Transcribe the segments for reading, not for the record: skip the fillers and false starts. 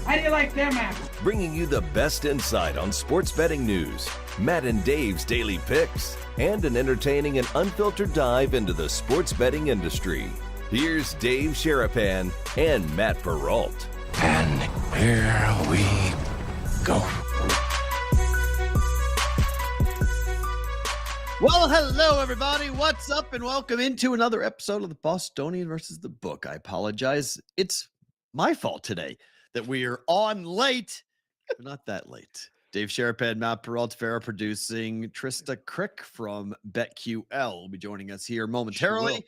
How do you like them apples? Bringing you the best insight on sports betting news, Matt and Dave's daily picks, and an entertaining and unfiltered dive into the sports betting industry. Here's Dave Sharapan and Matt Perrault. And here we go. Well, hello, everybody. What's up? And welcome into another episode of the Bostonian versus the Book. I apologize. It's my fault today that we are on late, but not that late. Dave Sharapan, Matt Perrault, Farra producing. Trista Crick from BetQL will be joining us here momentarily.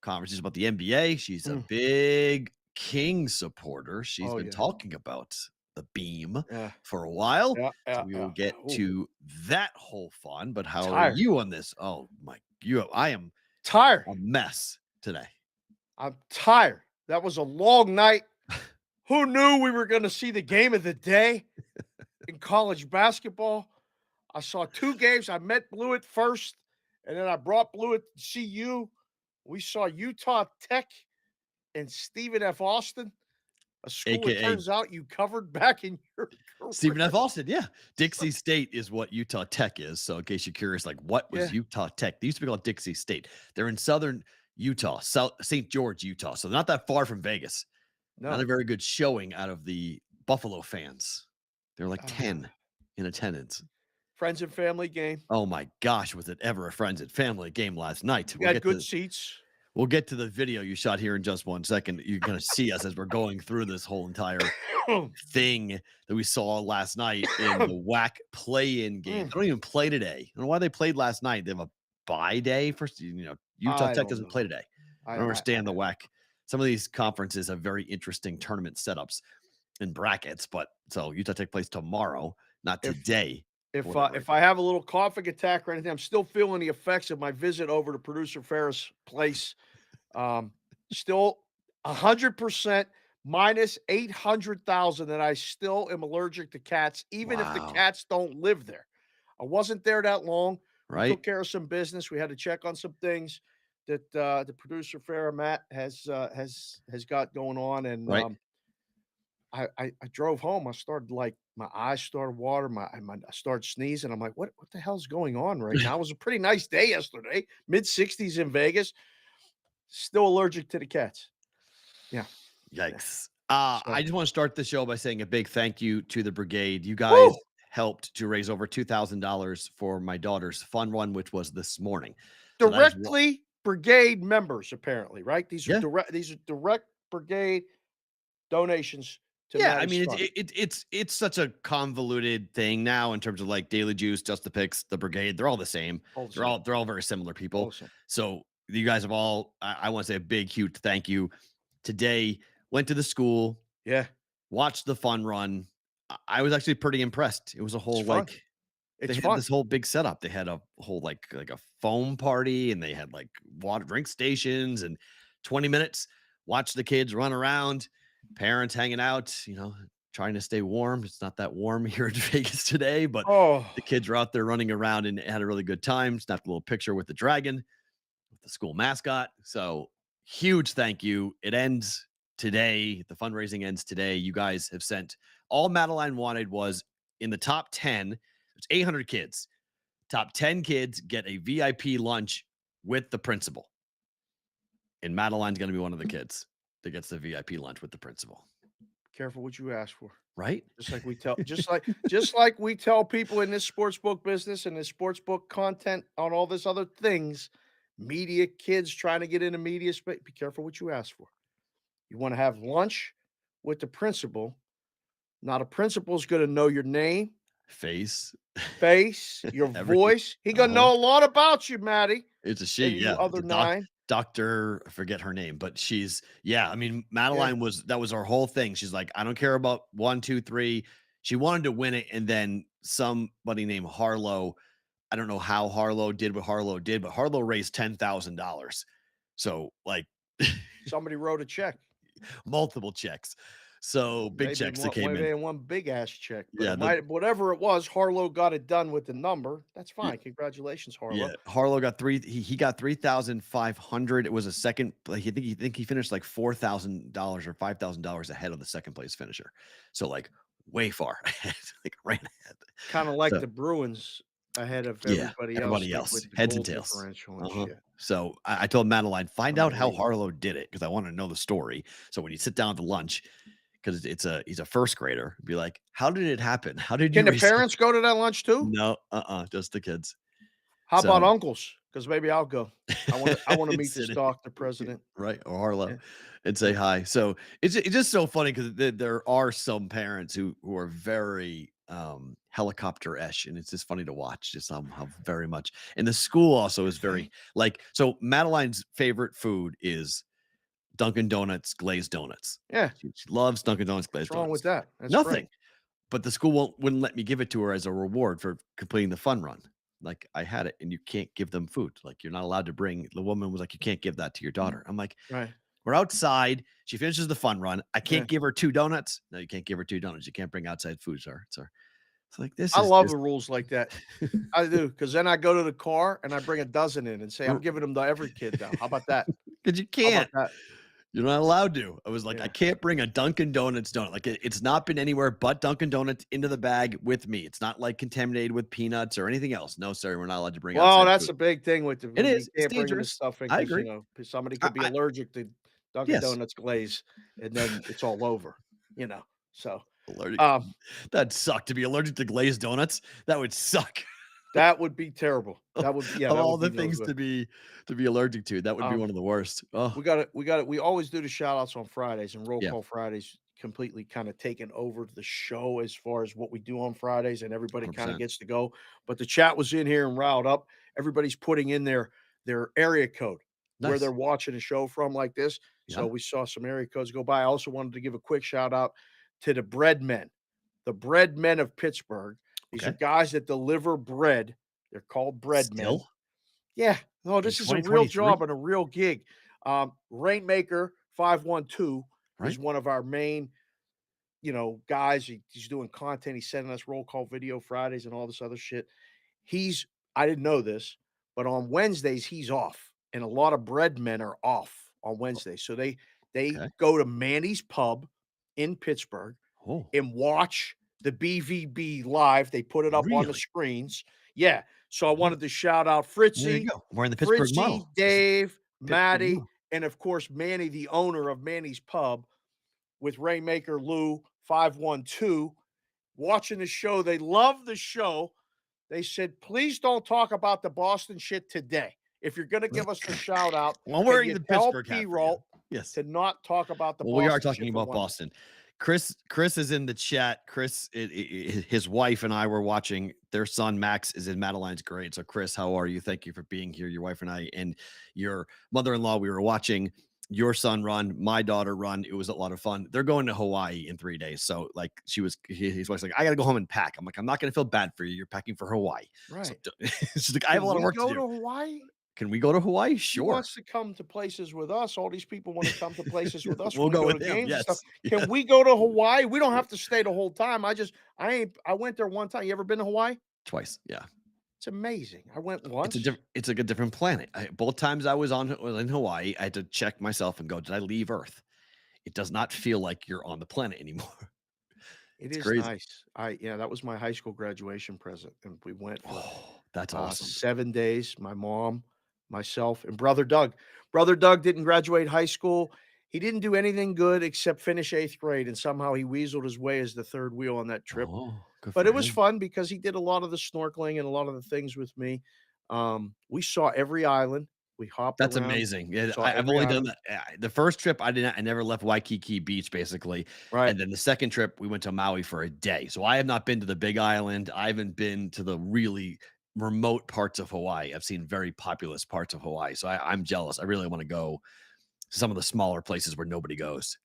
Conversations about the NBA. She's a big King supporter. She's been talking about the beam for a while. So we will get to that whole fun. But how are you on this? Oh my, I am tired. A mess today. I'm tired. That was a long night. Who knew we were going to see the game of the day in college basketball? I saw two games. I met Blewett first, and then I brought Blewett to see you. We saw Utah Tech and Stephen F. Austin, a school it turns out you covered back in your career. Stephen F. Austin, yeah. Dixie State is what Utah Tech is. So in case you're curious, like what was Utah Tech? They used to be called Dixie State. They're in southern Utah, St. George, Utah. So not that far from Vegas. No. Not a very good showing out of the Buffalo fans. They're like 10 in attendance. Friends and family game. Oh my gosh, was it ever a friends and family game last night? We had good seats. We'll get to the video you shot here in just 1 second. You're going to see us as we're going through this whole entire thing that we saw last night in the WAC play-in game. They don't even play today. I don't know why they played last night. They have a bye day. First, Utah Tech doesn't play today. I don't understand the WAC. Some of these conferences have very interesting tournament setups and brackets, but so Utah Tech plays tomorrow, not today. If I have a little coughing attack or anything, I'm still feeling the effects of my visit over to producer Farrah's place. Still 100% minus 800,000 that I still am allergic to cats, even if the cats don't live there. I wasn't there that long. Right. We took care of some business. We had to check on some things that the producer Farrah Matt has got going on, and I drove home. I started my eyes started watering. I started sneezing. I'm like, what the hell's going on right now? It was a pretty nice day yesterday, mid-60s in Vegas. Still allergic to the cats. Yeah. Yikes. I just want to start the show by saying a big thank you to the Brigade. You guys helped to raise over $2,000 for my daughter's fun run, which was this morning. Directly Brigade members, apparently, right? These are direct Brigade donations. I mean, it's such a convoluted thing now in terms of like Daily Juice, Just the Picks, the Brigade. They're all the same. They're all very similar people. So you guys have all, I want to say a big, huge thank you. Today, went to the school. Yeah. Watched the fun run. I was actually pretty impressed. It was a whole had this whole big setup. They had a whole like a foam party, and they had like water drink stations, and 20 minutes. Watch the kids run around. Parents hanging out, trying to stay warm. It's not that warm here in Vegas today, but the kids are out there running around and had a really good time. Snapped a little picture with the dragon, with the school mascot. So huge thank you. It ends today. The fundraising ends today. You guys have sent all Moneyline wanted was in the top 10. It's 800 kids. Top 10 kids get a VIP lunch with the principal. And Moneyline's going to be one of the kids that gets the VIP lunch with the principal. Careful what you ask for, right? Just like we tell, just like we tell people in this sports book business and this sports book content on all this other things, media kids trying to get into media space. Be careful what you ask for. You want to have lunch with the principal. Now the principal's going to know your name, face, your voice. He going to know a lot about you, Maddie. It's a she, Other 9. Doctor, I forget her name, but she's, I mean, Moneyline that was our whole thing. She's like, I don't care about 1, 2, 3. She wanted to win it. And then somebody named Harlow, I don't know how Harlow did what Harlow did, but Harlow raised $10,000. So like somebody wrote a check, multiple checks. So big checks that came in. One big ass check, but Yeah, it might whatever it was, Harlow got it done with the number. That's yeah, fine. Congratulations, yeah. Harlow. Harlow got he got 3,500. It was a second. Like he finished like $4,000 or $5,000 ahead of the second place finisher. So like way far ahead, like right ahead. Kind of like So the Bruins ahead of yeah, everybody else, everybody like else with the heads and goal tails. differential and Uh-huh. shit. So I told Madeline, find out how Unbelievable. Harlow did it because I want to know the story. So when you sit down at the lunch, because he's a first grader, be like, how did it happen? How did Can you the reset? parents go to that lunch too? No, just the kids. How about So uncles? Because maybe I'll go. I wanna meet it's this in doctor president. right, or Harlow, Yeah, and say yeah. hi. So it's just so funny because there are some parents who are very helicopter-esh, and it's just funny to watch just how very much. And the school also is very like so. Madeline's favorite food is Dunkin' Donuts glazed donuts. Yeah, She loves Dunkin' Donuts what's glazed wrong with donuts. that? That's great. Nothing. But the school wouldn't let me give it to her as a reward for completing the fun run. Like, I had it, and you can't give them food. Like, you're not allowed to bring the woman was like, "You can't give that to your daughter." I'm like, Right. "We're outside. She finishes the fun run. I Yeah. can't give her 2 donuts." "No, you can't give her 2 donuts. You can't bring outside food, sir." It's like, this I is love just the rules like that. I do, because then I go to the car and I bring a dozen in and say, "I'm giving them to every kid now." How about that? 'cause you How about can't. that? You're not allowed to. I was like, I Yeah. can't bring a Dunkin' Donuts donut. Like it's not been anywhere but Dunkin' Donuts into the bag with me. It's not like contaminated with peanuts or anything else. No, sir, we're not allowed to bring Well, outside that's food. a big thing with It you is. It's can't bring this dangerous. stuff in I because agree. 'cause somebody I, could be I allergic to Dunkin' yes. Donuts glaze, and then it's all over, you know? So, Allergic. um, That'd suck to be allergic to glazed donuts. That would suck. that would be terrible. Of That all would the be no things good. to be allergic to, that would be Um one of the worst. Oh, we always do the shout outs on Fridays, and Roll yeah, Call Fridays completely kind of taken over the show as far as what we do on Fridays, and everybody kind of 100%. gets to go. But the chat was in here and riled up. Everybody's putting in their area code where they're Nice. watching a show from like this. So Yeah. we saw some area codes go by. I also wanted to give a quick shout out to the bread men of Pittsburgh. These are Okay. guys that deliver bread. They're called bread men. Still Yeah. No, in this is a real 2023, job and a real gig. Rainmaker 512 is right? one of our main, guys. He's doing content. He's sending us roll call video Fridays and all this other shit. He's I didn't know this, but on Wednesdays he's off. And a lot of bread men are off on Wednesdays. So they Okay. go to Manny's Pub in Pittsburgh Oh, and watch the BVB live. They put it up on the really? screens. Yeah. So I Oh, wanted to shout out there you Fritzy, go. Wearing the Pittsburgh model. This is Dave, Pittsburgh Maddie, model. and of course Manny, the owner of Manny's Pub, with Rainmaker Lou 512, watching the show. They love the show. They said, please don't talk about the Boston shit today. If you're going to give us the shout out, Well, I'm can wearing you the tell Pittsburgh hat for you. Perrault Yes. to not talk about the Well, we are Boston talking shit for about 1 day? Boston. Chris is in the chat. Chris, his wife and I were watching. Their son Max is in Madeline's grade. So, Chris, how are you? Thank you for being here. Your wife and I, and your mother-in-law. We were watching your son run, my daughter run. It was a lot of fun. They're going to Hawaii in 3 days. So, like, his wife's like, I got to go home and pack. I'm like, I'm not going to feel bad for you. You're packing for Hawaii. So, Right. she's like, I have a Can lot of we work to go do. to Hawaii? Can we go to Hawaii? He Sure. wants to come to places with us. All these people want to come to places with us We'll when we go go to with him. games and stuff. Yes. Can Yes. we go to Hawaii? We don't have to stay the whole time. I went there one time. You ever been to Hawaii? Twice. Yeah. It's amazing. I went once. It's like a different planet. Both times I was in Hawaii, I had to check myself and go, did I leave Earth? It does not feel like you're on the planet anymore. It It's is crazy. nice. That was my high school graduation present, and we went for Oh, that's awesome. 7 days. My mom, myself, and brother Doug. Brother Doug didn't graduate high school. He didn't do anything good except finish 8th grade, and somehow he weaseled his way as the third wheel on that trip. Oh, good But for it was him. fun because he did a lot of the snorkeling and a lot of the things with me. We saw every island. We hopped That's around, amazing. Yeah, saw I've every only done island. that. The first trip I didn't. I never left Waikiki Beach basically, Right. and then the second trip we went to Maui for a day. So I have not been to the Big Island. I haven't been to the really remote parts of Hawaii. I've seen very populous parts of Hawaii. So I'm jealous. I really want to go to some of the smaller places where nobody goes.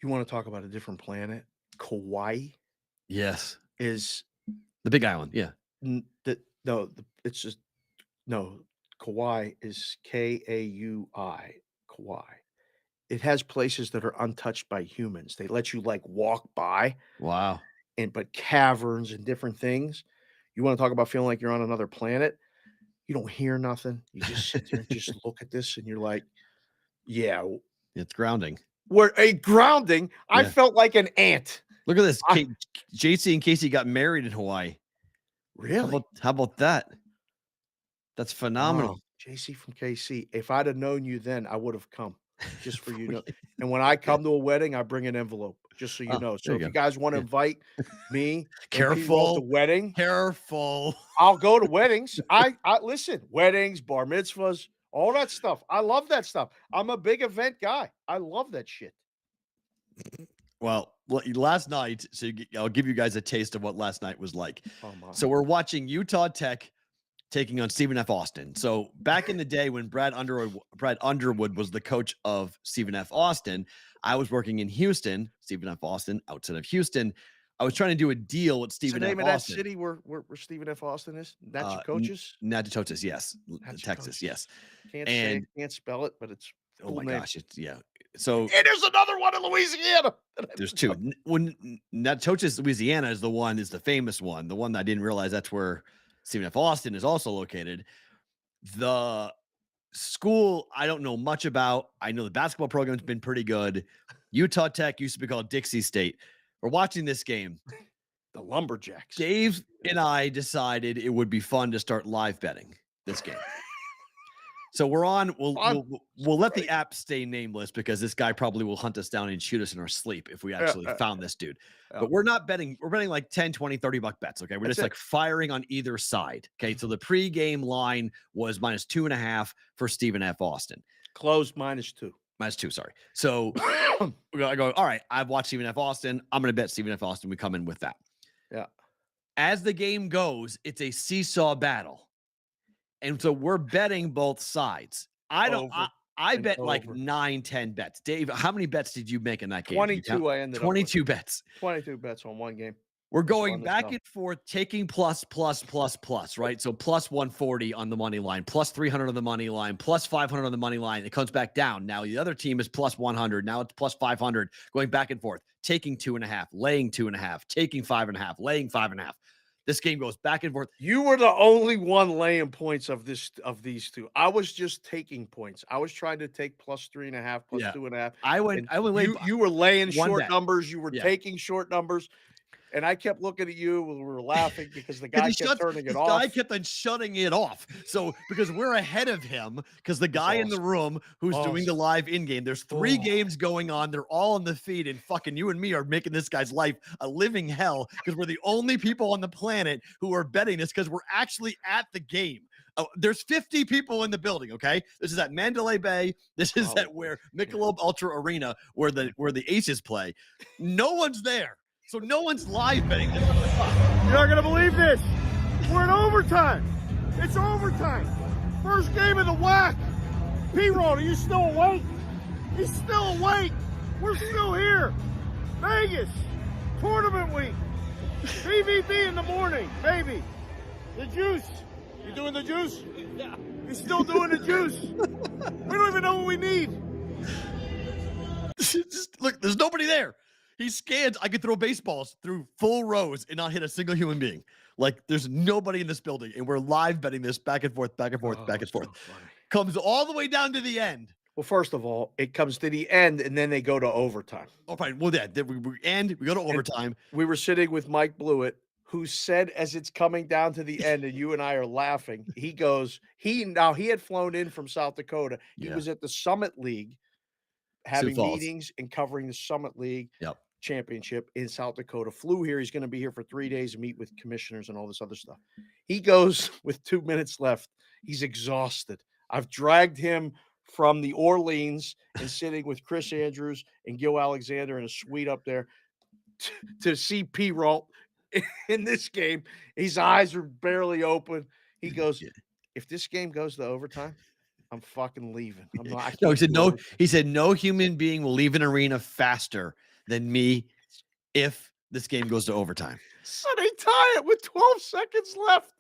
You want to talk about a different planet? Kauai Yes, is the Big Island. Yeah. it's just no. Kauai is Kaui. Kauai. it has places that are untouched by humans. They let you like walk by Wow. but caverns and different things. You want to talk about feeling like you're on another planet? You don't hear nothing. You just sit there and just look at this and you're like, yeah, It's grounding. we're a grounding. I Yeah. felt like an ant. Look at this. JC and Casey got married in Hawaii. Really? How about that? That's phenomenal. Wow. JC from KC. If I'd have known you then, I would have come just for you to know. Really? And when I come to a wedding, I bring an envelope, just so you Oh, know. there So you if you go. guys want to Yeah. invite me and Careful. P-Roll to wedding, Careful. I'll go to weddings. I listen, weddings, bar mitzvahs, all that stuff. I love that stuff. I'm a big event guy. I love that shit. Well, last night, so I'll give you guys a taste of what last night was like. Oh my. So we're watching Utah Tech taking on Stephen F. Austin. So back in the day when Brad Underwood was the coach of Stephen F. Austin, I was working in Houston, Stephen F. Austin, outside of Houston. I was trying to do a deal with What's Stephen the F. name of that Austin. city where Stephen F. Austin is? Natchitoches? Natchitoches, yes. Natchitoches. Texas, yes. Can't say it, can't spell it, but it's Oh cool my name. gosh, it's So And there's another one in Louisiana. there's two. When Natchitoches, Louisiana is the famous one. The one that I didn't realize that's where Stephen F. Austin is also located. The school I don't know much about. I know the basketball program's been pretty good. Utah Tech used to be called Dixie State. We're watching this game. The Lumberjacks. Dave and I decided it would be fun to start live betting this game. So we're on. We'll let the app stay nameless because this guy probably will hunt us down and shoot us in our sleep if we actually found this dude. But we're not betting. We're betting like 10, 20, 30 buck bets. Okay. We're just like firing on either side. Okay. So the pregame line was -2.5 for Stephen F. Austin. Closed -2. -2, sorry. So I go, all right, I've watched Stephen F. Austin. I'm going to bet Stephen F. Austin. We come in with that. Yeah. As the game goes, it's a seesaw battle. And so we're betting both sides. I bet like 9, 10 bets. Dave, how many bets did you make in that game? 22 I ended 22 bets. 22 bets on one game. We're going back and forth, taking plus, right? So plus 140 on the money line, plus 300 on the money line, plus 500 on the money line. It comes back down. Now the other team is plus 100. Now it's plus 500, going back and forth, taking 2.5, laying 2.5, taking 5.5, laying 5.5. This game goes back and forth. You were the only one laying points of these two. I was just taking points. I was trying to take plus 3.5, plus 2.5. I went. You were laying short bet. numbers. You were taking short numbers. And I kept looking at you. We were laughing because the guy kept turning it off. The guy kept on shutting it off. So because we're ahead of him, because the guy in the room who's doing the live in-game, there's 3 games going on. They're all on the feed, and fucking you and me are making this guy's life a living hell because we're the only people on the planet who are betting this because we're actually at the game. There's 50 people in the building. Okay, this is at Mandalay Bay. This is at where Michelob Ultra Arena, where the Aces play. No one's there. So no one's live betting this. You're not going to believe this. We're in overtime. It's overtime. First game of the whack. Perrault, are you still awake? He's still awake. We're still here. Vegas, tournament week. PVB in the morning, baby. The juice. You doing the juice? Yeah. He's still doing the juice. We don't even know what we need. Just, look, there's nobody there. He scans. I could throw baseballs through full rows and not hit a single human being. Like there's nobody in this building, and we're live betting this back and forth, back and forth, back and forth. So comes all the way down to the end. Well, first of all, it comes to the end, and then they go to overtime. Oh, fine. Well, we go to overtime. And we were sitting with Mike Blewett, who said as it's coming down to the end, and you and I are laughing. He goes, he had flown in from South Dakota. He was at the Summit League, having meetings and covering the Summit League. Championship in South Dakota, flew here. He's going to be here for 3 days to meet with commissioners and all this other stuff. He goes with 2 minutes left. He's exhausted. I've dragged him from the Orleans and sitting with Chris Andrews and Gil Alexander in a suite up there to see Perrault in this game. His eyes are barely open. He goes, if this game goes to overtime, I'm fucking leaving. I'm not. No, he said no. He said no human being will leave an arena faster than me if this game goes to overtime. So they tie it with 12 seconds left.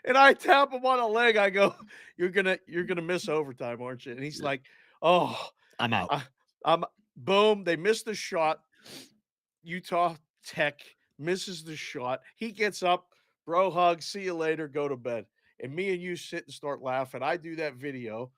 And I tap him on the leg. I go, you're gonna miss overtime, aren't you? And he's like, oh, I'm out. Boom, they missed the shot. Utah Tech misses the shot. He gets up, bro hug, see you later, go to bed. And me and you sit and start laughing. I do that video,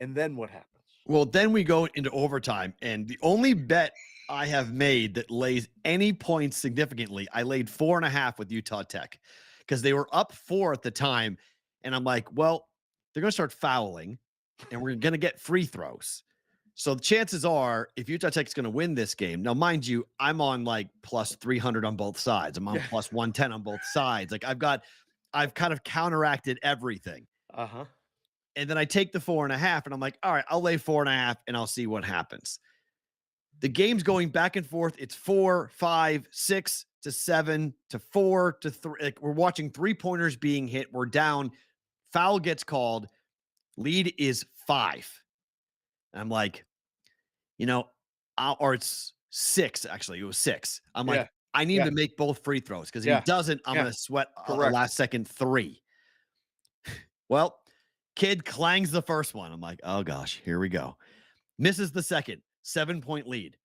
and then what happens? Well, then we go into overtime, and the only bet I have made that lays any points significantly, I laid 4.5 with Utah Tech because they were up 4 at the time. And I'm like, well, they're going to start fouling and we're going to get free throws. So the chances are, if Utah Tech is going to win this game, now, mind you, I'm on like plus 300 on both sides. I'm on plus 110 on both sides. Like I've kind of counteracted everything. Uh-huh. And then I take the 4.5 and I'm like, all right, I'll lay 4.5 and I'll see what happens. The game's going back and forth. It's 4, 5, 6 to 7 to 4 to 3. Like we're watching 3-pointers being hit. We're down. Foul gets called. Lead is 5. And I'm like, or it's 6. Actually, it was 6. I'm like, I need to make both free throws because if he doesn't, I'm going to sweat a last second 3. Well, kid clangs the first one. I'm like, oh gosh, here we go. Misses the second. 7-point lead.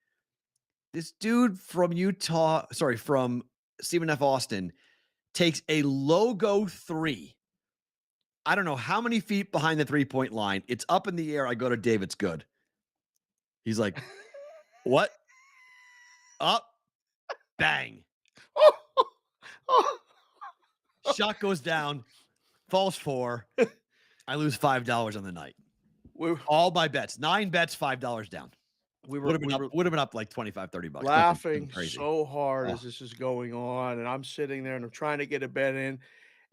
This dude from from Stephen F. Austin takes a logo 3. I don't know how many feet behind the 3-point line. It's up in the air. I go to Dave. It's good. He's like, what? Up. Bang. Shot goes down. Falls 4. I lose $5 on the night. All my bets. 9 bets, $5 down. Would have been up like $25-$30. Laughing so hard as this is going on, and I'm sitting there and I'm trying to get a bet in.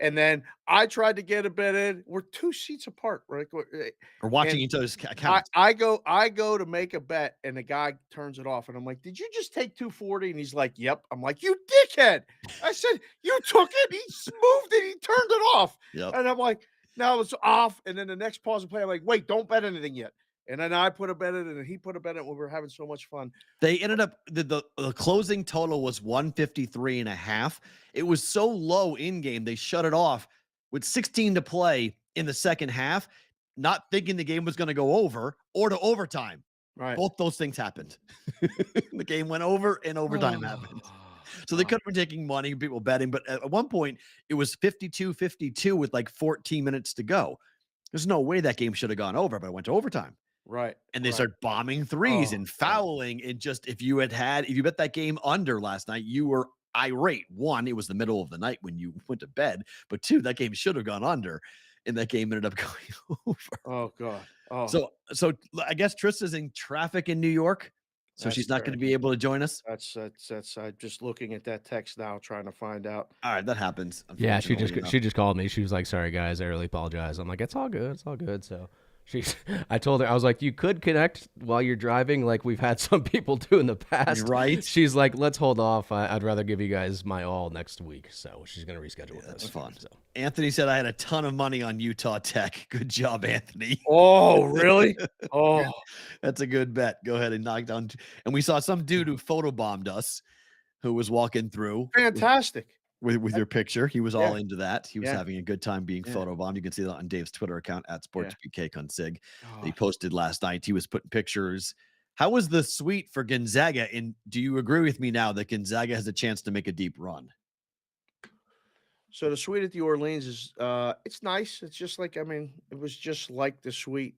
And then I tried to get a bet in. We're 2 seats apart, right? We're watching each other's accounts. I go to make a bet, and the guy turns it off. And I'm like, "Did you just take 240?" And he's like, "Yep." I'm like, "You dickhead!" I said, "You took it." He moved it. He turned it off. Yep. And I'm like, "Now it's off." And then the next pause of play, I'm like, "Wait, don't bet anything yet." And then I put a bet in, and he put a bet in. We were having so much fun. They ended up the closing total was 153.5. It was so low in game they shut it off with 16 to play in the second half, not thinking the game was going to go over or to overtime. Right, both those things happened. The game went over and overtime happened. So they could have been taking money, people betting, but at one point it was 52-52 with like 14 minutes to go. There's no way that game should have gone over, but it went to overtime. Right. And they start bombing threes and fouling. And just if you bet that game under last night, you were irate. 1, it was the middle of the night when you went to bed. But 2, that game should have gone under. And that game ended up going over. Oh, God. Oh. So I guess Trista's in traffic in New York. So she's not going to be able to join us. That's I'm just looking at that text now, trying to find out. All right, that happens. Yeah, she just called me. She was like, "Sorry guys, I really apologize." I'm like, "It's all good. It's all good." So I told her, I was like, "You could connect while you're driving, like we've had some people do in the past." Right. She's like, "Let's hold off. I'd rather give you guys my all next week." So she's gonna reschedule with us. That's fun. So Anthony said I had a ton of money on Utah Tech. Good job, Anthony. Oh, really? Oh, that's a good bet. Go ahead and knock down. And we saw some dude who photobombed us, who was walking through. Fantastic. With your picture. He was all into that. He was having a good time being photobombed. You can see that on Dave's Twitter account at SportsBK He posted last night. He was putting pictures. How was the suite for Gonzaga? And do you agree with me now that Gonzaga has a chance to make a deep run? So the suite at the Orleans is it's nice. It's just like, it was just like the suite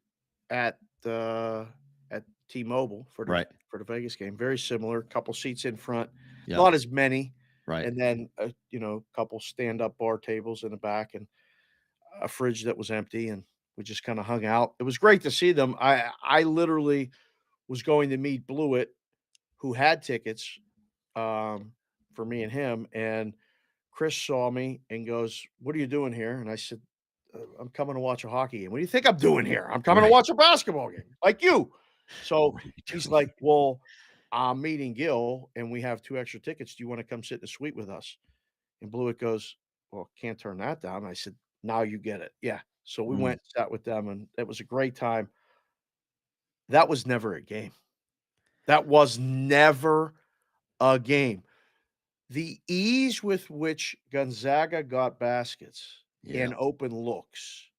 at T-Mobile for the Vegas game. Very similar. Couple seats in front. Not as many. Right. And then, a couple stand-up bar tables in the back and a fridge that was empty. And we just kind of hung out. It was great to see them. I literally was going to meet Blewett, who had tickets for me and him. And Chris saw me and goes, "What are you doing here?" And I said, "I'm coming to watch a hockey game." "What do you think I'm doing here?" "I'm coming to watch a basketball game like you." So he's like, "Well, I'm meeting Gil and we have 2 extra tickets. Do you want to come sit in the suite with us?" And Blewett goes, "Well, can't turn that down." I said, "Now you get it." Yeah. So we went and sat with them and it was a great time. That was never a game. That was never a game. The ease with which Gonzaga got baskets and open looks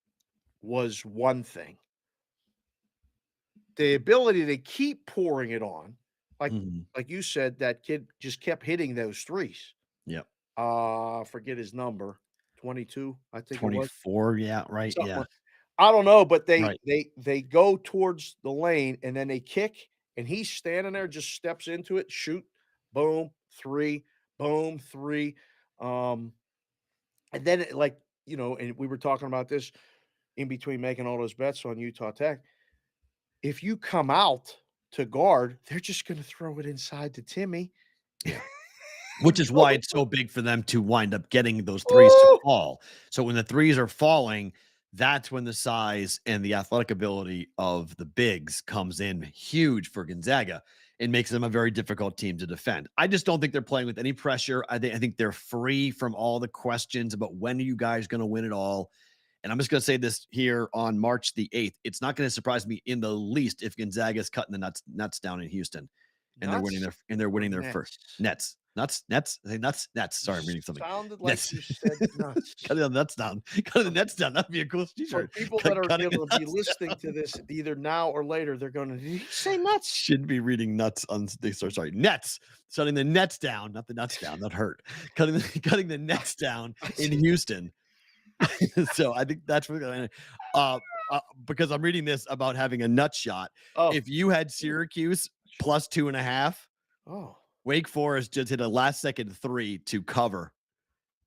was one thing. the ability to keep pouring it on, like Mhm. like you said, that kid just kept hitting those threes. Yep. Forget his number, 22, I think it was. 24, yeah, right, Something yeah. like I don't know, but they Right. they they go towards the lane and then they kick, and he's standing there, just steps into it, shoot, boom, 3, boom, 3. Um, and then and we were talking about this in between making all those bets on Utah Tech. If you come out to guard, they're just gonna throw it inside to Timmy. Yeah. Which is why it's so big for them to wind up getting those threes to Ooh! fall. So when the threes are falling, that's when the size and the athletic ability of the bigs comes in huge for Gonzaga and makes them a very difficult team to defend. I just don't think they're playing with any pressure. I think they're free from all the questions about when are you guys going to win it all. And I'm just going to say this here on March the 8th. It's not going to surprise me in the least if Gonzaga is cutting the nuts down in Houston and Nuts they're or winning their first Nets? nets. Nuts. I think nuts. You Sorry, I'm reading something. sounded like Nets. you said nuts. Cutting the nuts down. Cutting the nets down. That'd be a cool For t-shirt. people that are Cutting the gonna be nuts listening down. to this either now or later, they're gonna, "Did he say nuts?" Should be reading nuts on sorry. Nets. Shutting the nets down, not the nuts down. That hurt. Cutting the nets down in Houston. So I think that's what because I'm reading this about having a nut shot. Oh, If you had Syracuse plus 2.5, oh. Wake Forest just hit a last second 3 to cover.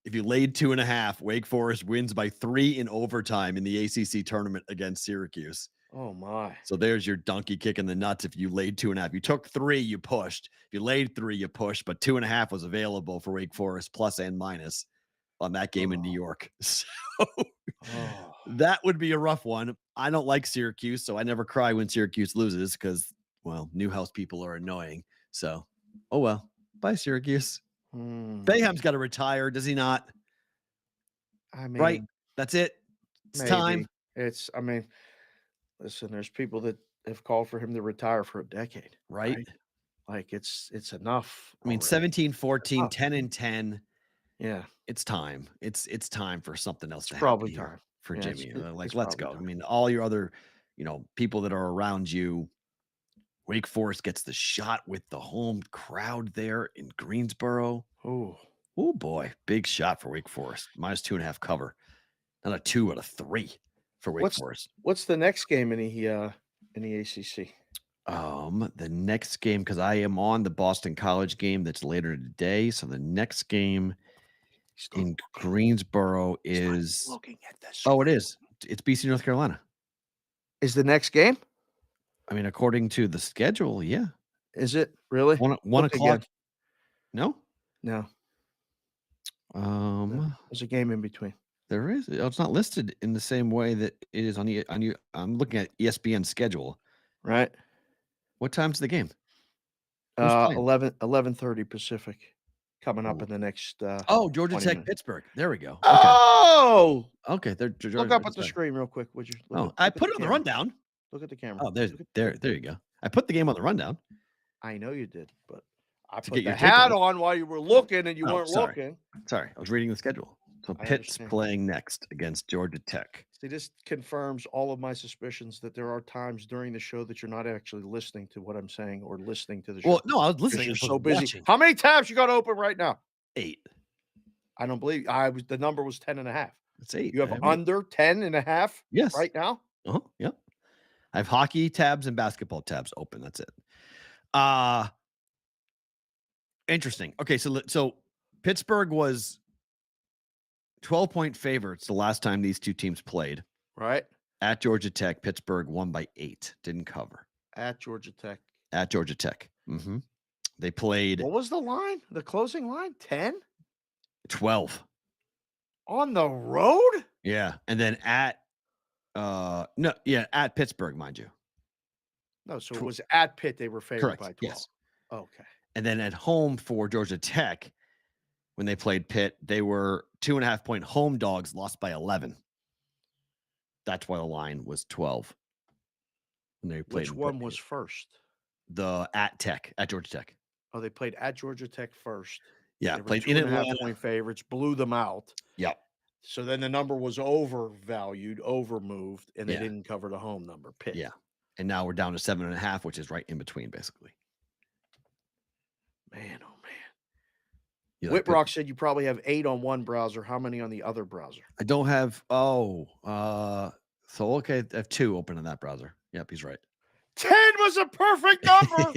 If you laid 2.5, Wake Forest wins by 3 in overtime in the ACC tournament against Syracuse. Oh my. So there's your donkey kick in the nuts. If you laid 2.5, you took 3, you pushed. If you laid 3, you pushed, but 2.5 was available for Wake Forest plus and minus on that game in New York. So Oh. that would be a rough one. I don't like Syracuse, so I never cry when Syracuse loses because, well, Newhouse people are annoying. So, oh well. Bye, Syracuse. Hmm. Bayham's got to retire, does he not? I Right? mean, That's it. It's maybe. time. I mean, listen, there's people that have called for him to retire for a decade, Right? right? Like it's enough I mean, already. 17-14, Enough. 10-10. Yeah, It's time. It's time for something else to happen probably here time. for Yeah, Jimmy. it's Let's probably go. I time. mean, all your other, people that are around you. Wake Forest gets the shot with the home crowd there in Greensboro. Oh, Oh boy, big shot for Wake Forest. Minus 2.5 cover. Not a 2 out of 3 for Wake Forest. what's the next game in the ACC? The next game, because I am on the Boston College game that's later today. So the next game in Greensboro is Looking at this. it is. It's BC North Carolina. Is the next game? I mean, according to the schedule, yeah. Is it really? 1 Look o'clock. again. No? No, Um there's a game in between. There is. It's not listed in the same way that it is on you. I'm looking at ESPN's schedule. Right? What time's the game? Who's playing? 11:30 Pacific coming up Ooh. in the next Georgia 20 Tech, minutes. Pittsburgh. There we go. Okay. Oh! Okay. They're Look Georgia. up at the screen real quick, would you? I Look at put it on the camera. rundown. Look at the camera. Oh, there Look at you go. I put the game on the rundown. I know you did, but I To put get your the take hat on on while you were looking and you Oh, weren't sorry. looking. Sorry, I was reading the schedule. So I Pitt's understand. playing next against Georgia Tech. See, this confirms all of my suspicions that there are times during the show that you're not actually listening to what I'm saying or listening to the show. Well, no, I was 'Cause listening. you're I was so busy. watching. How many tabs you got open right now? 8. I don't believe the number was 10.5. It's 8. You have under 10.5 Yes. right now? Yep. I have hockey tabs and basketball tabs open. That's it. Interesting. Okay, so Pittsburgh was 12-point favorites the last time these two teams played. Right? At Georgia Tech, Pittsburgh won by 8. Didn't cover. At Georgia Tech. At Georgia Tech. Mm-hmm. They played What was the line? The closing line? 10? 12. On the road? Yeah. And then at Pittsburgh, mind you. No, so it was at Pitt they were favored Correct. by 12. Yes. Okay. And then at home for Georgia Tech, when they played Pitt, they were 2.5-point home dogs, lost by 11. That's why the line was 12. When they played. Which one was first? The at Georgia Tech. Oh, they played at Georgia Tech first. Yeah, They were played in Atlanta. 2.5-point favorites, blew them out. Yep. So then the number was overvalued, overmoved, and they Yeah. didn't cover the home number. Pitt. Yeah. And now we're down to 7.5, which is right in between, basically. Man, oh man. Like Whitrock said you probably have 8 on one browser. How many on the other browser? I don't have. So okay, I have 2 open in that browser. Yep, he's right. 10 was a perfect number.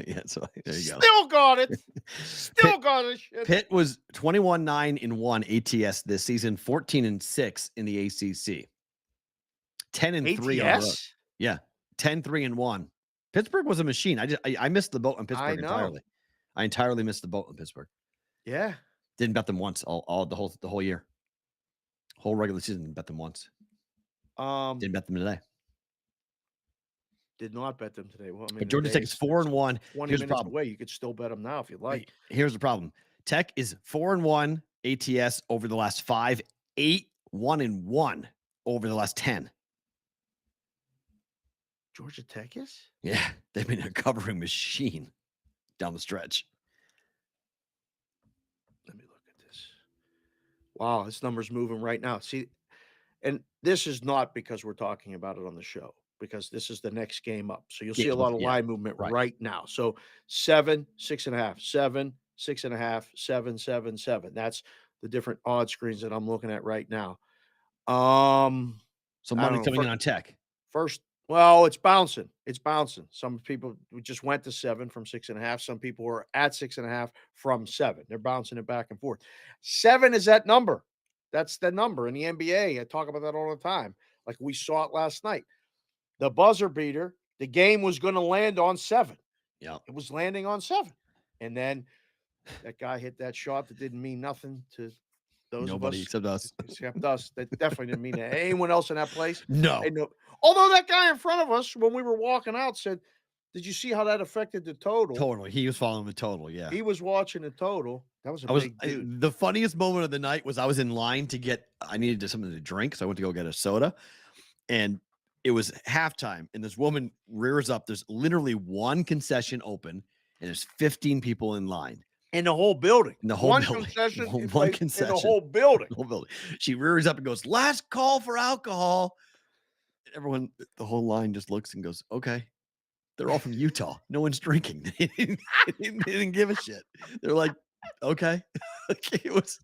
Yeah, so there you go. Still got it. Still got it. Shit. Pitt was 21-9-1 ATS this season, 14-6 in the ACC. 10-3 on the road. Yeah, 10-3-1. Pittsburgh was a machine. I missed the boat on Pittsburgh entirely. I entirely missed the boat on Pittsburgh. Yeah. Didn't bet them once all the whole year. Whole regular season, didn't bet them once. Didn't bet them today. Did not bet them today. Well, I mean, Georgia Tech is 4-1. 20 Here's the minutes problem. away. You could still bet them now if you like. Here's the problem. Tech is 4-1 ATS over the last 5, 8-1-1 over the last 10. Georgia Tech is? Yeah, they've been a covering machine down the stretch. Let me look at this. Wow, this number's moving right now. See, and this is not because we're talking about it on the show, because this is the next game up. So you'll see a lot of line movement right now. So 7, 6.5, 7, 6.5, 7, 7, 7. That's the different odd screens that I'm looking at right now. So money coming in on Tech. Well, it's bouncing. It's bouncing. Some people just went to 7 from 6.5. Some people were at 6.5 from 7. They're bouncing it back and forth. 7 is that number. That's the number in the NBA. I talk about that all the time. Like we saw it last night. The buzzer beater, the game was going to land on 7. Yeah. It was landing on 7. And then that guy hit that shot that didn't mean nothing to nobody except us. That definitely didn't mean to anyone else in that place. No. Although that guy in front of us, when we were walking out, said, "Did you see how that affected the total?" Totally. He was following the total. Yeah. He was watching the total. That was big dude. The funniest moment of the night was I was in line I needed something to drink. So I went to go get a soda, and it was halftime. And this woman rears up. There's literally one concession open, and there's 15 people in line. In the whole building. In the whole building. Concession, one concession. In the whole building. The whole building. She rears up and goes, "Last call for alcohol." Everyone, the whole line just looks and goes, "Okay." They're all from Utah. No one's drinking. They didn't give a shit. They're like, "Okay." It was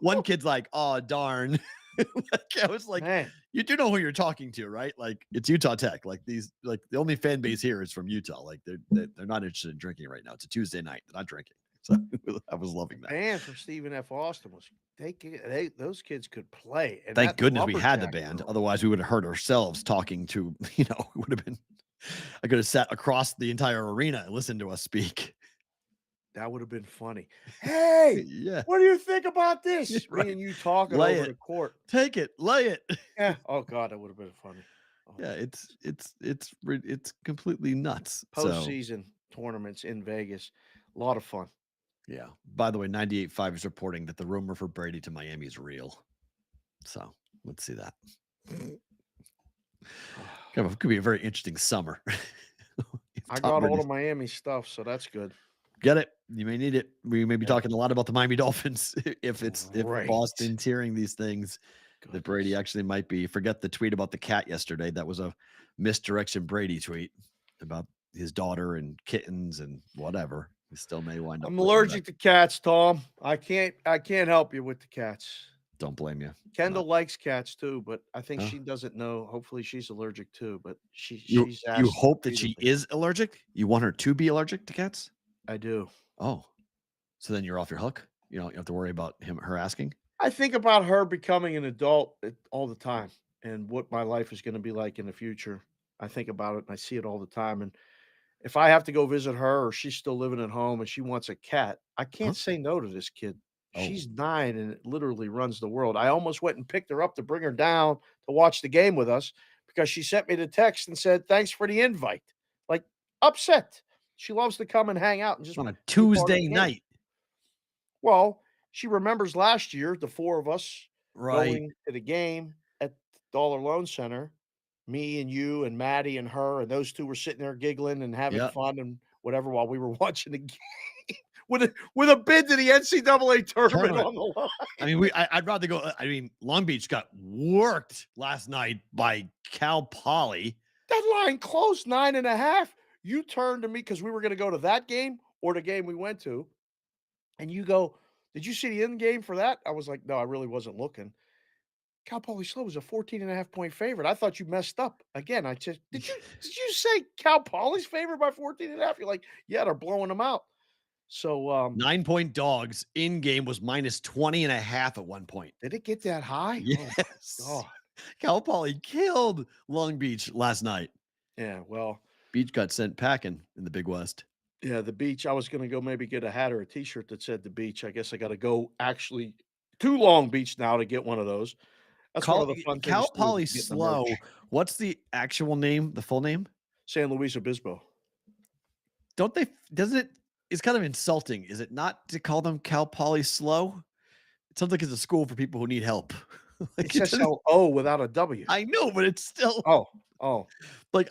one kid's like, "Oh, darn." I was like, man, you do know who you're talking to, right? Like it's Utah Tech. Like the only fan base here is from Utah. Like they're not interested in drinking right now. It's a Tuesday night. They're not drinking. So I was loving that. Band from Stephen F. Austin was those kids could play. And thank goodness we had the band. Otherwise, we would have heard ourselves talking to, it would have been, I could have sat across the entire arena and listened to us speak. That would have been funny. Hey, yeah. What do you think about this? Right. Me and you talking over the court. Take it, lay it. Yeah. Oh God, that would have been funny. Oh. Yeah, it's completely nuts. Postseason tournaments in Vegas, a lot of fun. Yeah. By the way, 98.5 is reporting that the rumor for Brady to Miami is real. So let's see that. Could be a very interesting summer. I got all the Miami stuff, so that's good. Get it. You may need it. We may be talking a lot about the Miami Dolphins if Boston's hearing these things. Goodness. That Brady actually might be. Forget the tweet about the cat yesterday. That was a misdirection Brady tweet about his daughter and kittens and whatever. We still may wind up. I'm allergic to cats, Tom. I can't help you with the cats. Don't blame you. Kendall likes cats too, but I think she doesn't know. Hopefully she's allergic too, but you hope that she is allergic? You want her to be allergic to cats? I do. Oh, so then you're off your hook? You don't have to worry about her asking? I think about her becoming an adult all the time and what my life is going to be like in the future. I think about it and I see it all the time. And if I have to go visit her or she's still living at home and she wants a cat, I can't say no to this kid. Oh. She's 9 and it literally runs the world. I almost went and picked her up to bring her down to watch the game with us because she sent me the text and said, "Thanks for the invite." Like upset. She loves to come and hang out and just on a Tuesday night. Well, she remembers last year, the 4 of us going to the game at Dollar Loan Center. Me and you and Maddie and her, and those 2 were sitting there giggling and having fun and whatever while we were watching the game with a bid to the NCAA tournament on the line. I mean, I'd rather go. I mean, Long Beach got worked last night by Cal Poly. That line closed 9.5. You turned to me because we were going to go to that game or the game we went to. And you go, did you see the end game for that? I was like, no, I really wasn't looking. Cal Poly Slow was a 14.5 point favorite. I thought you messed up again. I said, did you say Cal Poly's favored by 14.5? You're like, yeah, they're blowing them out. So 9-point dogs in game was minus 20.5 at one point. did it get that high? Yes. Oh, Cal Poly killed Long Beach last night. yeah. Well, Beach got sent packing in the Big West. yeah, the beach. I was going to go maybe get a hat or a T-shirt that said the beach. I guess I got to go actually to Long Beach now to get one of those. That's one of the fun Cal things. Poly Slow. What's the actual name? The full name? San Luis Obispo. Don't they? Doesn't it? It's kind of insulting, is it not, to call them Cal Poly Slow? It sounds like it's a school for people who need help. It says O without a W. I know, but it's still. Oh. Like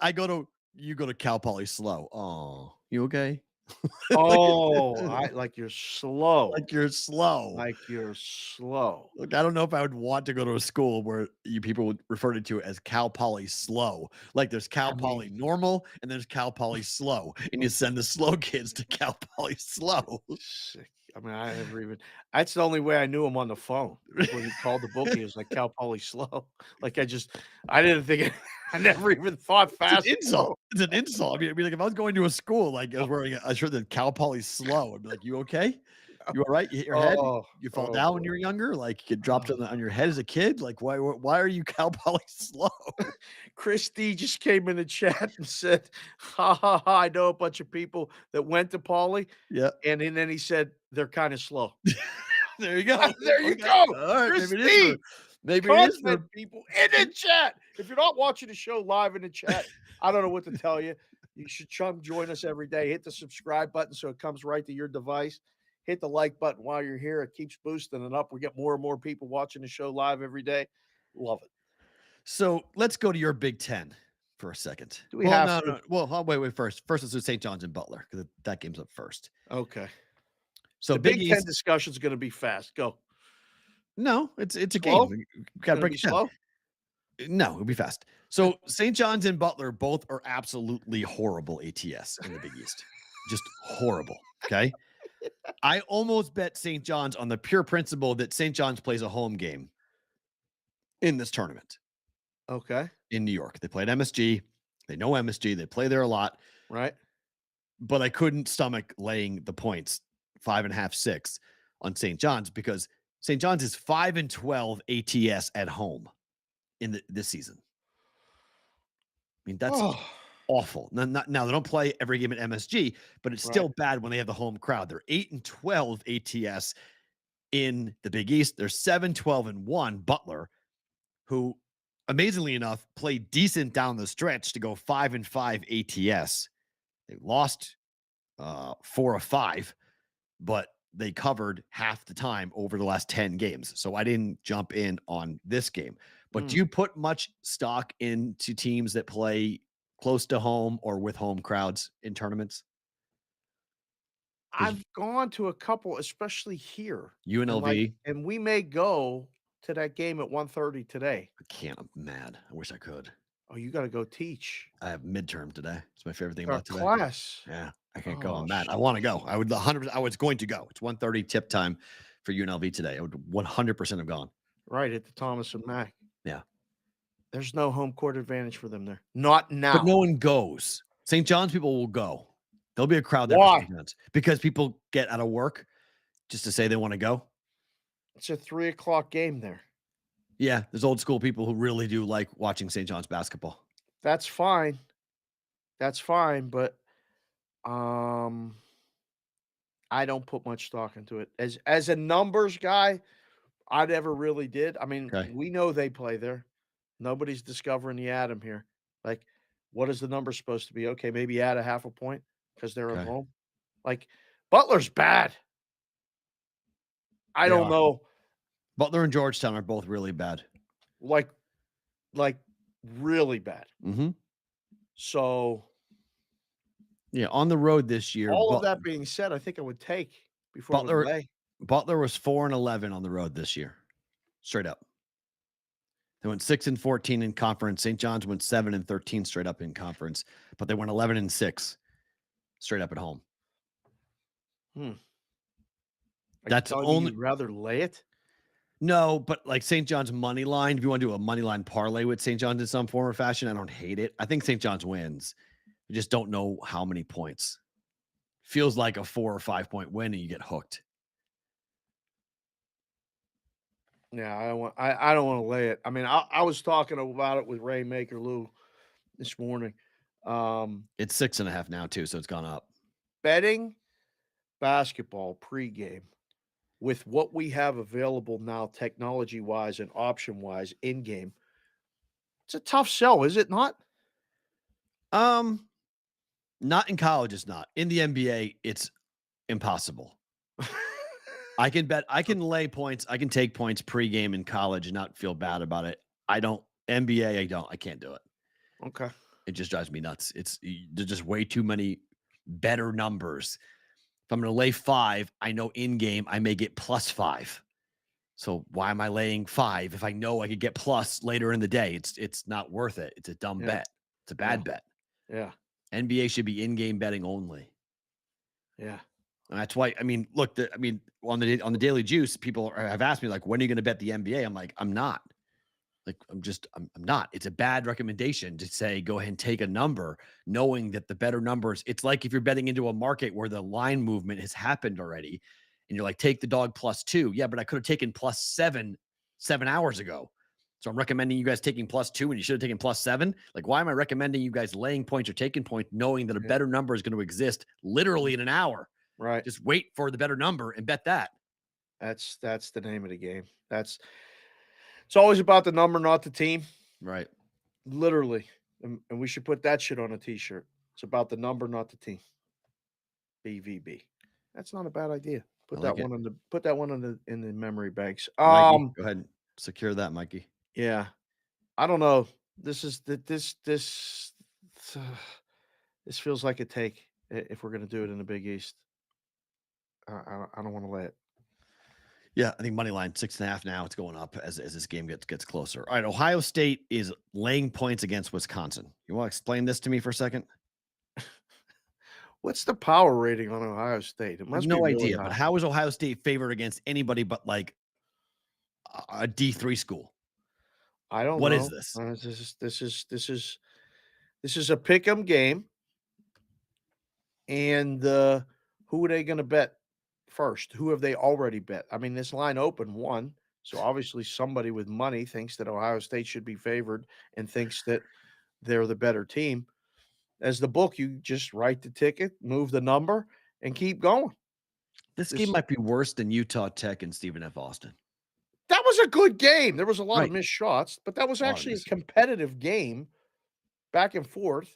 you go to Cal Poly Slow. Oh, you okay? Oh, like you're slow. Like you're slow. Like you're slow. Look, I don't know if I would want to go to a school where you people would refer to it as Cal Poly Slow. Like there's Cal Poly Normal and there's Cal Poly Slow, and you send the slow kids to Cal Poly Slow. Sick. I mean, I never even. That's the only way I knew him on the phone. When he called the bookie, it was like Cal Poly Slow. Like I didn't think it. I never even thought fast. It's an insult. It's an insult. I mean, like if I was going to a school, like I was wearing a shirt that Cal Poly Slow, I'd be like, "You okay? You all right? You hit your head? You fall down when you were younger? Like you get dropped on your head as a kid? Like why are you Cal Poly Slow?" Christy just came in the chat and said, "Ha ha ha! I know a bunch of people that went to Poly." Yeah, and then he said they're kind of slow. there you go. There you Okay. go. All right, Christy, maybe it is for people in the chat. If you're not watching the show live in the chat, I don't know what to tell you. You should come join us every day. Hit the subscribe button so it comes right to your device. Hit the like button while you're here. It keeps boosting it up. We get more and more people watching the show live every day. Love it. So let's go to your Big Ten for a second. Do we have to? No. Well, wait. First, let's do St. John's and Butler because that game's up first. Okay. So the Big Ten discussion is going to be fast. Go. No, it's a Slow? game. We got to break it down. Slow? No, it'll be fast. So St. John's and Butler both are absolutely horrible ATS in the Big East. Just horrible. Okay. I almost bet St. John's on the pure principle that St. John's plays a home game in this tournament. Okay. In New York. They played MSG. They know MSG. They play there a lot. Right. But I couldn't stomach laying the points 5.5, 6 on St. John's because St. John's is 5-12 ATS at home in this season. I mean, that's awful. Now they don't play every game at MSG, but it's still bad when they have the home crowd. They're 8-12 ATS in the Big East. They're 7-12-1 Butler, who amazingly enough played decent down the stretch to go 5-5 ATS. They lost 4 of 5, but they covered half the time over the last 10 games. So I didn't jump in on this game. But do you put much stock into teams that play close to home or with home crowds in tournaments? I've gone to a couple, especially here. UNLV. And we may go to that game at 1:30 today. I can't. I'm mad. I wish I could. Oh, you got to go teach. I have midterm today. It's my favorite thing Our about today. class. Yeah, I can't go. I'm mad. I want to go. I would 100%. I was going to go. It's 1:30 tip time for UNLV today. I would 100% have gone. Right at the Thomas and Mack. Yeah. There's no home court advantage for them there. Not now. But no one goes. St. John's people will go. There'll be a crowd there. Why? Because people get out of work just to say they want to go. It's a 3:00 game there. Yeah, there's old school people who really do like watching St. John's basketball. That's fine. That's fine, but I don't put much stock into it. As a numbers guy, I never really did. I mean, we know they play there. Nobody's discovering the atom here. Like, what is the number supposed to be? Okay, maybe add a half a point because they're at home. Like, Butler's bad. I don't know. Butler and Georgetown are both really bad. Like really bad. Mm-hmm. So, yeah, on the road this year. All of that being said, I think I would take before Butler was 4-11 on the road this year, straight up. They went 6-14 in conference. St. John's went 7-13 straight up in conference, but they went 11-6 straight up at home. That's only. You'd rather lay it. No, but like St. John's money line, if you want to do a money line parlay with St. John's in some form or fashion, I don't hate it. I think St. John's wins. You just don't know how many points. Feels like a 4 or 5 point win and you get hooked. Yeah, I don't want to lay it. I mean, I was talking about it with Ray Maker Lou this morning. It's 6.5 now too, so it's gone up. Betting basketball pregame with what we have available now, technology-wise and option-wise in-game, it's a tough sell, is it not? Not in college, it's not. In the NBA, it's impossible. I can lay points, I can take points pregame in college and not feel bad about it. NBA, I can't do it. Okay. It just drives me nuts. There's just way too many better numbers. If I'm going to lay 5, I know in game I may get +5. So why am I laying 5 if I know I could get plus later in the day? It's not worth it. It's a dumb bet. It's a bad bet. Yeah. NBA should be in-game betting only. Yeah. And that's why, I mean, look, on the Daily Juice, people have asked me, like, when are you going to bet the NBA? I'm like, I'm not. Like, I'm not. It's a bad recommendation to say, go ahead and take a number, knowing that the better numbers, it's like if you're betting into a market where the line movement has happened already, and you're like, take the dog +2. Yeah, but I could have taken +7 hours ago. So I'm recommending you guys taking +2 when you should have taken +7. Like, why am I recommending you guys laying points or taking points, knowing that a better number is going to exist literally in an hour? Right. Just wait for the better number and bet that. That's the name of the game. It's always about the number, not the team. Right. Literally. And we should put that shit on a t-shirt. It's about the number, not the team. BVB. That's not a bad idea. Put that one in the memory banks. Mikey, go ahead and secure that, Mikey. Yeah. I don't know. This feels like a take if we're going to do it in the Big East. I don't want to lay it. Yeah, I think money line 6.5 now. It's going up as this game gets closer. All right, Ohio State is laying points against Wisconsin. You want to explain this to me for a second? What's the power rating on Ohio State? It must be no really idea. high. But how is Ohio State favored against anybody but like a D3 school? I don't know. What is this? This is a pick'em game. And who are they going to bet first? Who have they already bet? I mean, this line opened 1. So obviously somebody with money thinks that Ohio State should be favored and thinks that they're the better team. As the book, you just write the ticket, move the number, and keep going. This game might be worse than Utah Tech and Stephen F. Austin. That was a good game. There was a lot of missed shots, but that was actually a competitive game, back and forth.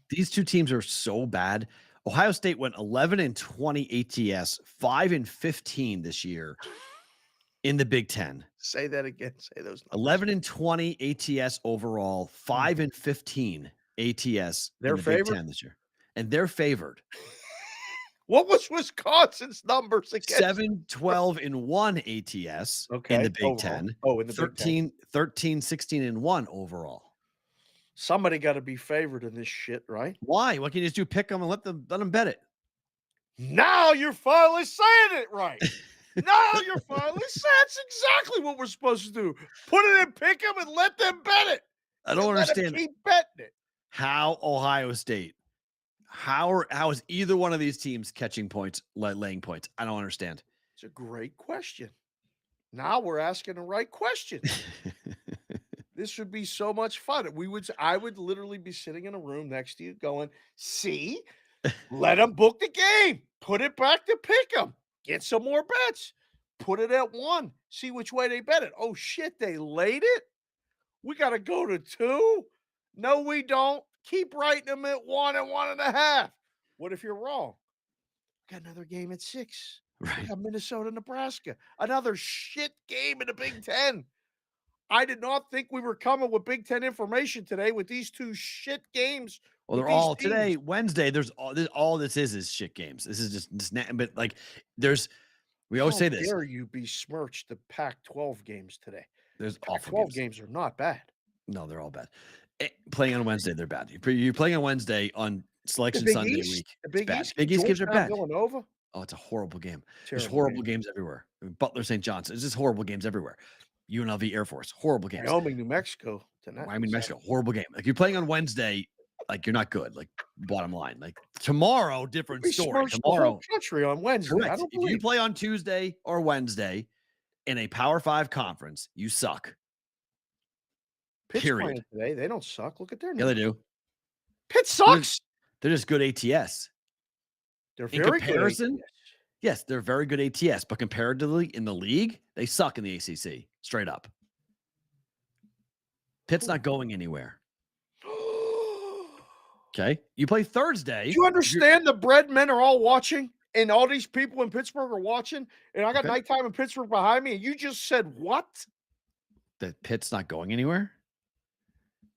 These two teams are so bad. Ohio State went 11-20 ATS, 5-15 this year in the Big Ten. Say that again. Say those numbers. 11-20 ATS overall, 5-15 ATS they're in the favored? Big Ten this year. And they're favored. What was Wisconsin's numbers against? 7-12-1 ATS in the Big Ten. Oh, in the 13, Big Ten. 13-16-1 overall. Somebody got to be favored in this shit, right? Why? Why can't you just pick them and let them bet it? Now you're finally saying it right. Now you're finally saying that's exactly what we're supposed to do. Put it in pick them and let them bet it. I don't understand. Keep betting it. How Ohio State? How is either one of these teams catching points, laying points? I don't understand. It's a great question. Now we're asking the right question. This would be so much fun. I would literally be sitting in a room next to you going, see, let them book the game. Put it back to pick them. Get some more bets. Put it at 1. See which way they bet it. Oh, shit, they laid it? We got to go to 2? No, we don't. Keep writing them at 1 and 1.5. What if you're wrong? Got another game at 6. Right. Got Minnesota, Nebraska. Another shit game in the Big Ten. I did not think we were coming with Big Ten information today with these 2 shit games. Well, they're all today, Wednesday. All this is shit games. This is just but like we always say this. How dare you besmirch the Pac-12 games today? There's awful 12 games are not bad. No, they're all bad. Playing on Wednesday, they're bad. You're playing on Wednesday on Selection Sunday week. The Big bad. East. Big East games are bad. Villanova. Oh, it's a horrible game. Terrible There's horrible game. games everywhere. Butler, St. John's. It's just horrible games everywhere. UNLV, Air Force. Horrible games. Wyoming, New Mexico. Wyoming, New Mexico. Horrible game. Like, you're playing on Wednesday, like, you're not good. Like, bottom line. Like, tomorrow, different story. Tomorrow, the whole country on Wednesday. Correct. If you play on Tuesday or Wednesday in a Power 5 conference, you suck. Pitt's Period. playing today. They don't suck. Look at their Yeah, they do. Pitt sucks. They're just good ATS. They're In very comparison, good. yes, they're very good ATS, but comparatively in the league, they suck in the ACC. Straight up. Pitt's not going anywhere. Okay. You play Thursday. Do you understand the bread men are all watching? And all these people in Pittsburgh are watching? And I got nighttime in Pittsburgh behind me, and you just said what? That Pitt's not going anywhere?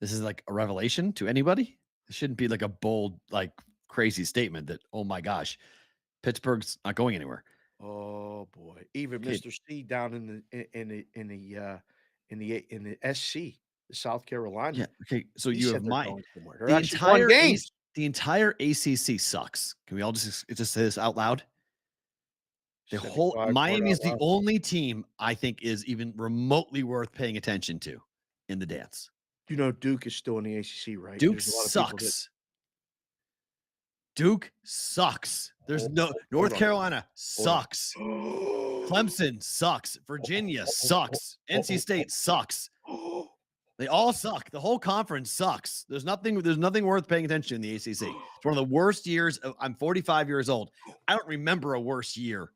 This is like a revelation to anybody? It shouldn't be like a bold, like crazy statement that, oh my gosh, Pittsburgh's not going anywhere. Oh boy. Even Mr. C down in the SC, the South Carolina. Yeah. Okay. So you have the entire ACC sucks. Can we all just say this out loud? The whole Miami is the only team I think is even remotely worth paying attention to in the dance. You know, Duke is still in the ACC, right? Duke sucks. Duke sucks. There's North Carolina sucks. Clemson sucks. Virginia sucks. NC State sucks. They all suck. The whole conference sucks. There's nothing worth paying attention to in the ACC. It's one of the worst years. I'm 45 years old. I don't remember a worse year.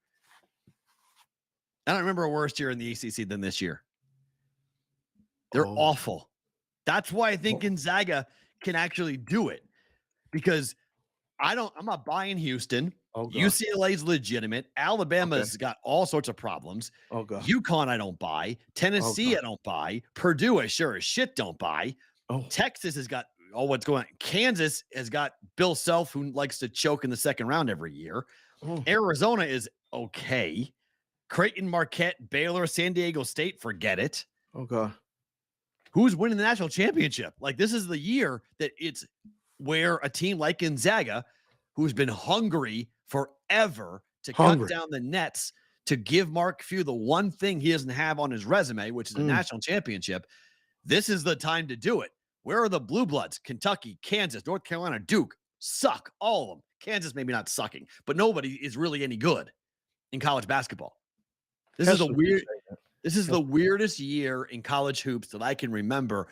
I don't remember a worse year in the ACC than this year. They're awful. That's why I think Gonzaga can actually do it, because I'm not buying Houston. UCLA's legitimate. Alabama's got all sorts of problems. UConn, I don't buy. Tennessee, I don't buy. Purdue, I sure as shit don't buy. Texas has got what's going on. Kansas has got Bill Self, who likes to choke in the second round every year. Arizona is okay. Creighton, Marquette, Baylor, San Diego State, forget it. Who's winning the national championship? Like, this is the year that it's where a team like Gonzaga, who's been hungry forever to cut down the nets, to give Mark Few the one thing he doesn't have on his resume, which is a national championship. This is the time to do it. Where are the Blue Bloods? Kentucky, Kansas, North Carolina, Duke. Suck, all of them. Kansas maybe not sucking, but nobody is really any good in college basketball. This is the weirdest year in college hoops that I can remember.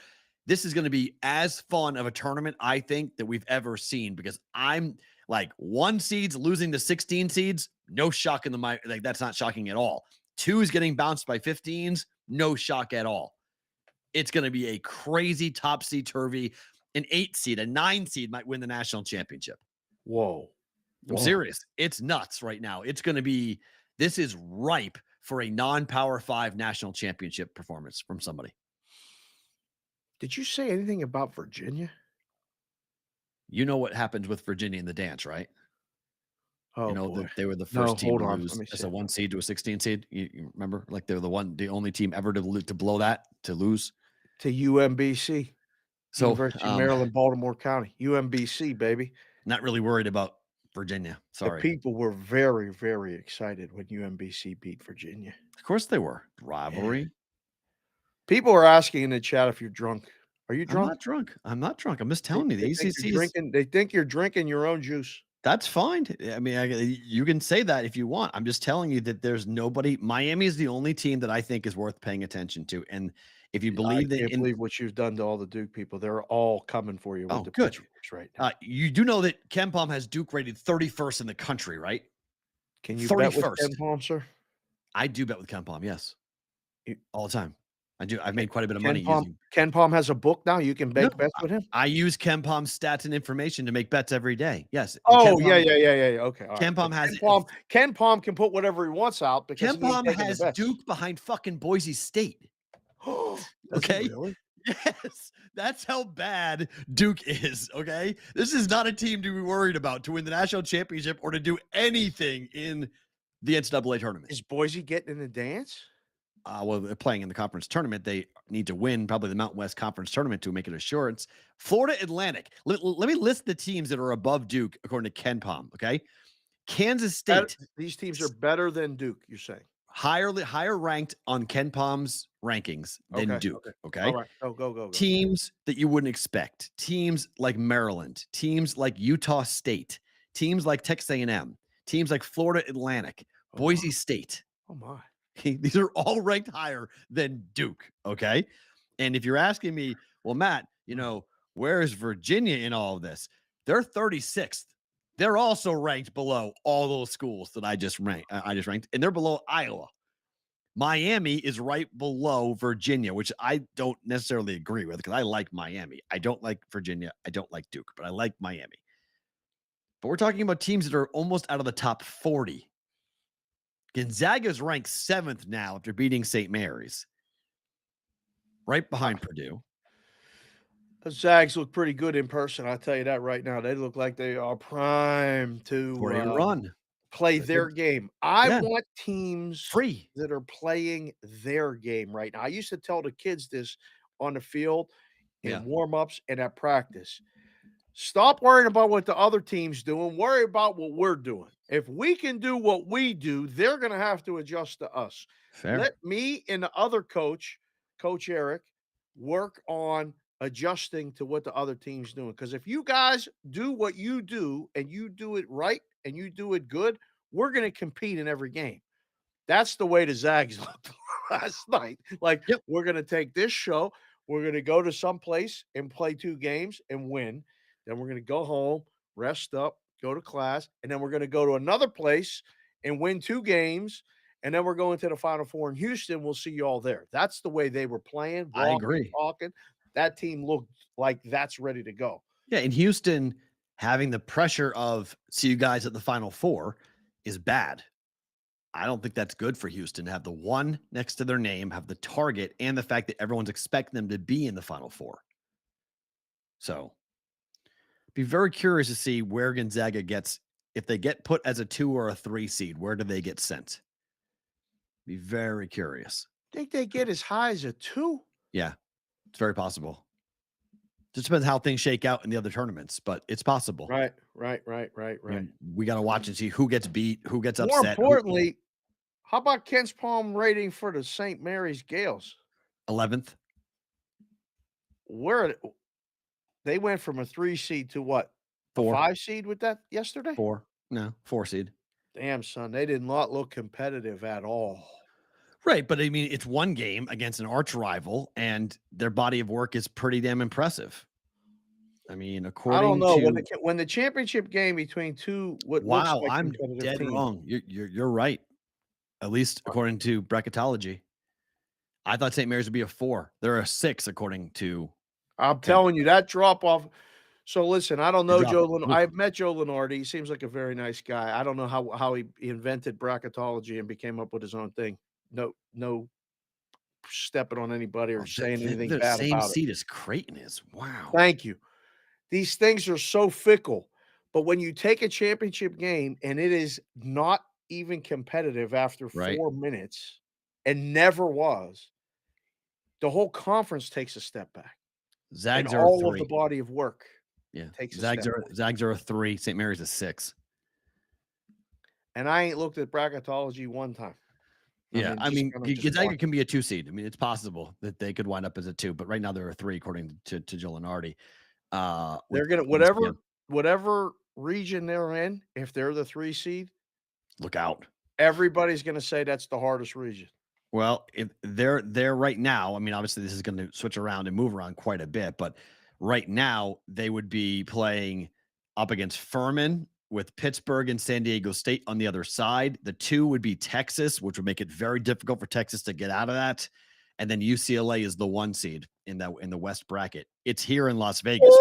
This is going to be as fun of a tournament, I think, that we've ever seen, because I'm like 1 seeds losing to 16 seeds. No shock in the like, that's not shocking at all. 2 is getting bounced by 15s. No shock at all. It's going to be a crazy topsy-turvy. An 8 seed, a 9 seed might win the national championship. Whoa. I'm serious. It's nuts right now. This is ripe for a non-Power 5 national championship performance from somebody. Did you say anything about Virginia? You know what happens with Virginia in the dance, right? They were the first team to lose as a 1 seed to a 16 seed. You remember? Like, they're the only team ever to blow that, to lose. To UMBC. So, University of Maryland, Baltimore County. UMBC, baby. Not really worried about Virginia. Sorry. The people were very, very excited when UMBC beat Virginia. Of course they were. Rivalry. Yeah. People are asking in the chat if you're drunk. Are you drunk? I'm not drunk. I'm just telling you. The ACC they think you're drinking your own juice. That's fine. I mean, you can say that if you want. I'm just telling you that there's nobody. Miami is the only team that I think is worth paying attention to. And if you believe I can't believe what you've done to all the Duke people. They're all coming for you with the good. pitchforks right now. You do know that KenPom has Duke rated 31st in the country, right? Can you bet with KenPom, sir? I do bet with KenPom, yes. All the time. I do. I've made quite a bit of money using. KenPom has a book now. You can make bets with him. I use KenPom's stats and information to make bets every day. Yes. Oh, yeah. Okay. KenPom has KenPom can put whatever he wants out because KenPom has Duke behind fucking Boise State. Okay. Really? Yes. That's how bad Duke is. Okay. This is not a team to be worried about to win the national championship or to do anything in the NCAA tournament. Is Boise getting in the dance? they're playing in the conference tournament. They need to win probably the Mountain West Conference tournament to make it assurance. Florida Atlantic. Let me list the teams that are above Duke according to Ken Palm. Okay, Kansas State. These teams are better than Duke. You're saying higher ranked on Ken Palm's rankings than Duke. Okay. All right. Go. Teams that you wouldn't expect. Teams like Maryland. Teams like Utah State. Teams like Texas A&M. Teams like Florida Atlantic. Boise State. Oh my. These are all ranked higher than Duke. Okay. And if you're asking me, well, Matt, where is Virginia in all of this? They're 36th. They're also ranked below all those schools that I just ranked, and they're below Iowa. Miami is right below Virginia, which I don't necessarily agree with because I like Miami. I don't like Virginia. I don't like Duke, but I like Miami. But we're talking about teams that are almost out of the top 40. Gonzaga's ranked 7th now after beating St. Mary's. Right behind Purdue. The Zags look pretty good in person. I'll tell you that right now. They look like they are primed to run. Play their game. I want teams free that are playing their game right now. I used to tell the kids this on the field in warm-ups and at practice. Stop worrying about what the other team's doing. Worry about what we're doing. If we can do what we do, they're going to have to adjust to us. Fair. Let me and the other coach, Coach Eric, work on adjusting to what the other team's doing. Because if you guys do what you do and you do it right and you do it good, we're going to compete in every game. That's the way the Zags looked last night. We're going to take this show. We're going to go to some place and play 2 games and win. Then we're going to go home, rest up, go to class, and then we're going to go to another place and win 2 games. And then we're going to the Final Four in Houston. We'll see you all there. That's the way they were playing. I agree. Talking. That team looked like that's ready to go. Yeah, in Houston, having the pressure of see you guys at the Final Four is bad. I don't think that's good for Houston to have the 1 next to their name, have the target, and the fact that everyone's expecting them to be in the Final Four. So, be very curious to see where Gonzaga gets. If they get put as a 2 or a 3 seed, where do they get sent? Be very curious. Think they get as high as a 2? Yeah, it's very possible. Just depends how things shake out in the other tournaments, but it's possible. Right. We got to watch and see who gets beat, who gets upset. More importantly, how about Ken's Palm rating for the St. Mary's Gales? 11th. Where they went from a 3 seed to what? 4. 5 seed with that yesterday? 4. No, 4 seed. Damn, son. They did not look competitive at all. Right, but I mean, it's 1 game against an arch rival, and their body of work is pretty damn impressive. I mean, according I don't know to when the championship game between 2 wow, looks like I'm dead teams. wrong. You're right. At least according to bracketology, I thought St. Mary's would be a 4. They're a 6 according to. I'm telling you that drop off. So listen, I don't know Joe. I've met Joe Lenardi. He seems like a very nice guy. I don't know how he invented bracketology and became up with his own thing. No stepping on anybody or saying anything bad about it. The same seed as Creighton is. Wow. Thank you. These things are so fickle. But when you take a championship game and it is not even competitive after 4 minutes and never was, the whole conference takes a step back. Zags and are all 3. of the body of work. Yeah. Takes Zags are a 3. St. Mary's a 6. And I ain't looked at bracketology one time. Yeah, I mean Gonzaga can be a 2 seed. I mean, it's possible that they could wind up as a 2, but right now they're a 3 according to Joe Lenardi. They're gonna whatever region they're in. If they're the 3 seed, look out. Everybody's gonna say that's the hardest region. Well, if they're right now, I mean, obviously this is going to switch around and move around quite a bit, but right now they would be playing up against Furman with Pittsburgh and San Diego State on the other side. The 2 would be Texas, which would make it very difficult for Texas to get out of that. And then UCLA is the 1 seed in the West bracket. It's here in Las Vegas.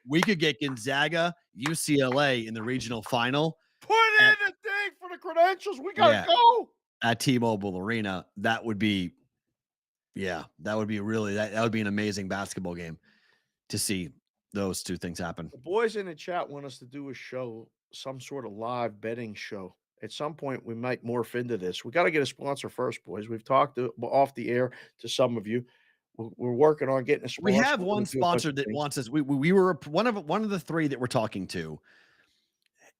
We could get Gonzaga, UCLA in the regional final. Put in a thing for the credentials. We gotta go at T-Mobile Arena. That would be really that would be an amazing basketball game to see those 2 things happen. The boys in the chat want us to do a show, some sort of live betting show At some point, we might morph into this. We got to get a sponsor first, boys. We've talked off the air to some of you. We're working on getting a sponsor. We have We're one gonna do a bunch sponsor of that things. wants us. We were one of the three that we're talking to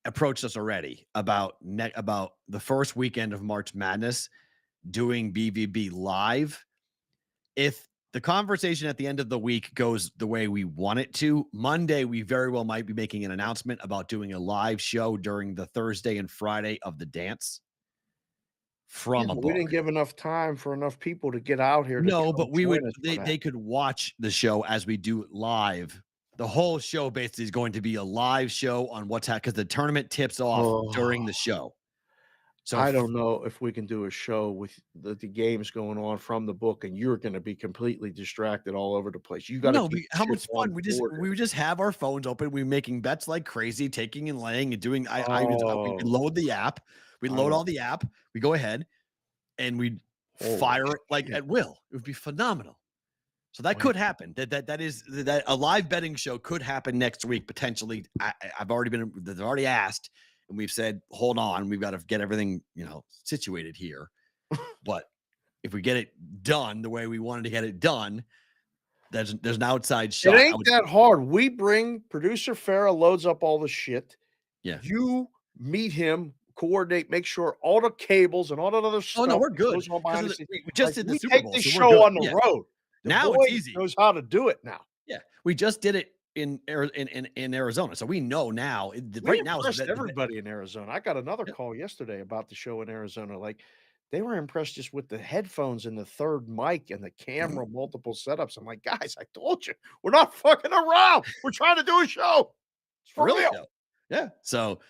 approached us already about the first weekend of March Madness doing BVB live. If the conversation at the end of the week goes the way we want it to, Monday we very well might be making an announcement about doing a live show during the Thursday and Friday of the dance from a We book. didn't give enough time for enough people to get out here. No, to but we would they they could watch the show as we do it live. The whole show basically is going to be a live show on what's happening because the tournament tips off during the show. So I don't know if we can do a show with the games going on from the book, and you're going to be completely distracted all over the place. You got to how much fun we just have our phones open. We're making bets like crazy, taking and laying and doing. We load the app. We load all the app. We go ahead and we fire it like at will. It would be phenomenal. So that could happen. That a live betting show could happen next week potentially. They've already asked, and we've said, hold on, we've got to get everything situated here. But if we get it done the way we wanted to get it done, there's an outside shot. It ain't that hard. We bring producer Farra loads up all the shit. Yeah, you meet him, coordinate, make sure all the cables and all that other stuff. Oh no, we're good. We just did the Super Bowl. Take the so show on the road. Now it's easy. Knows how to do it now. Yeah, we just did it in Arizona, so we know now. Right now, everybody in Arizona. I got another call yesterday about the show in Arizona. Like they were impressed just with the headphones and the third mic and the camera, multiple setups. I'm like, guys, I told you, we're not fucking around. We're trying to do a show. It's for real. Yeah. So,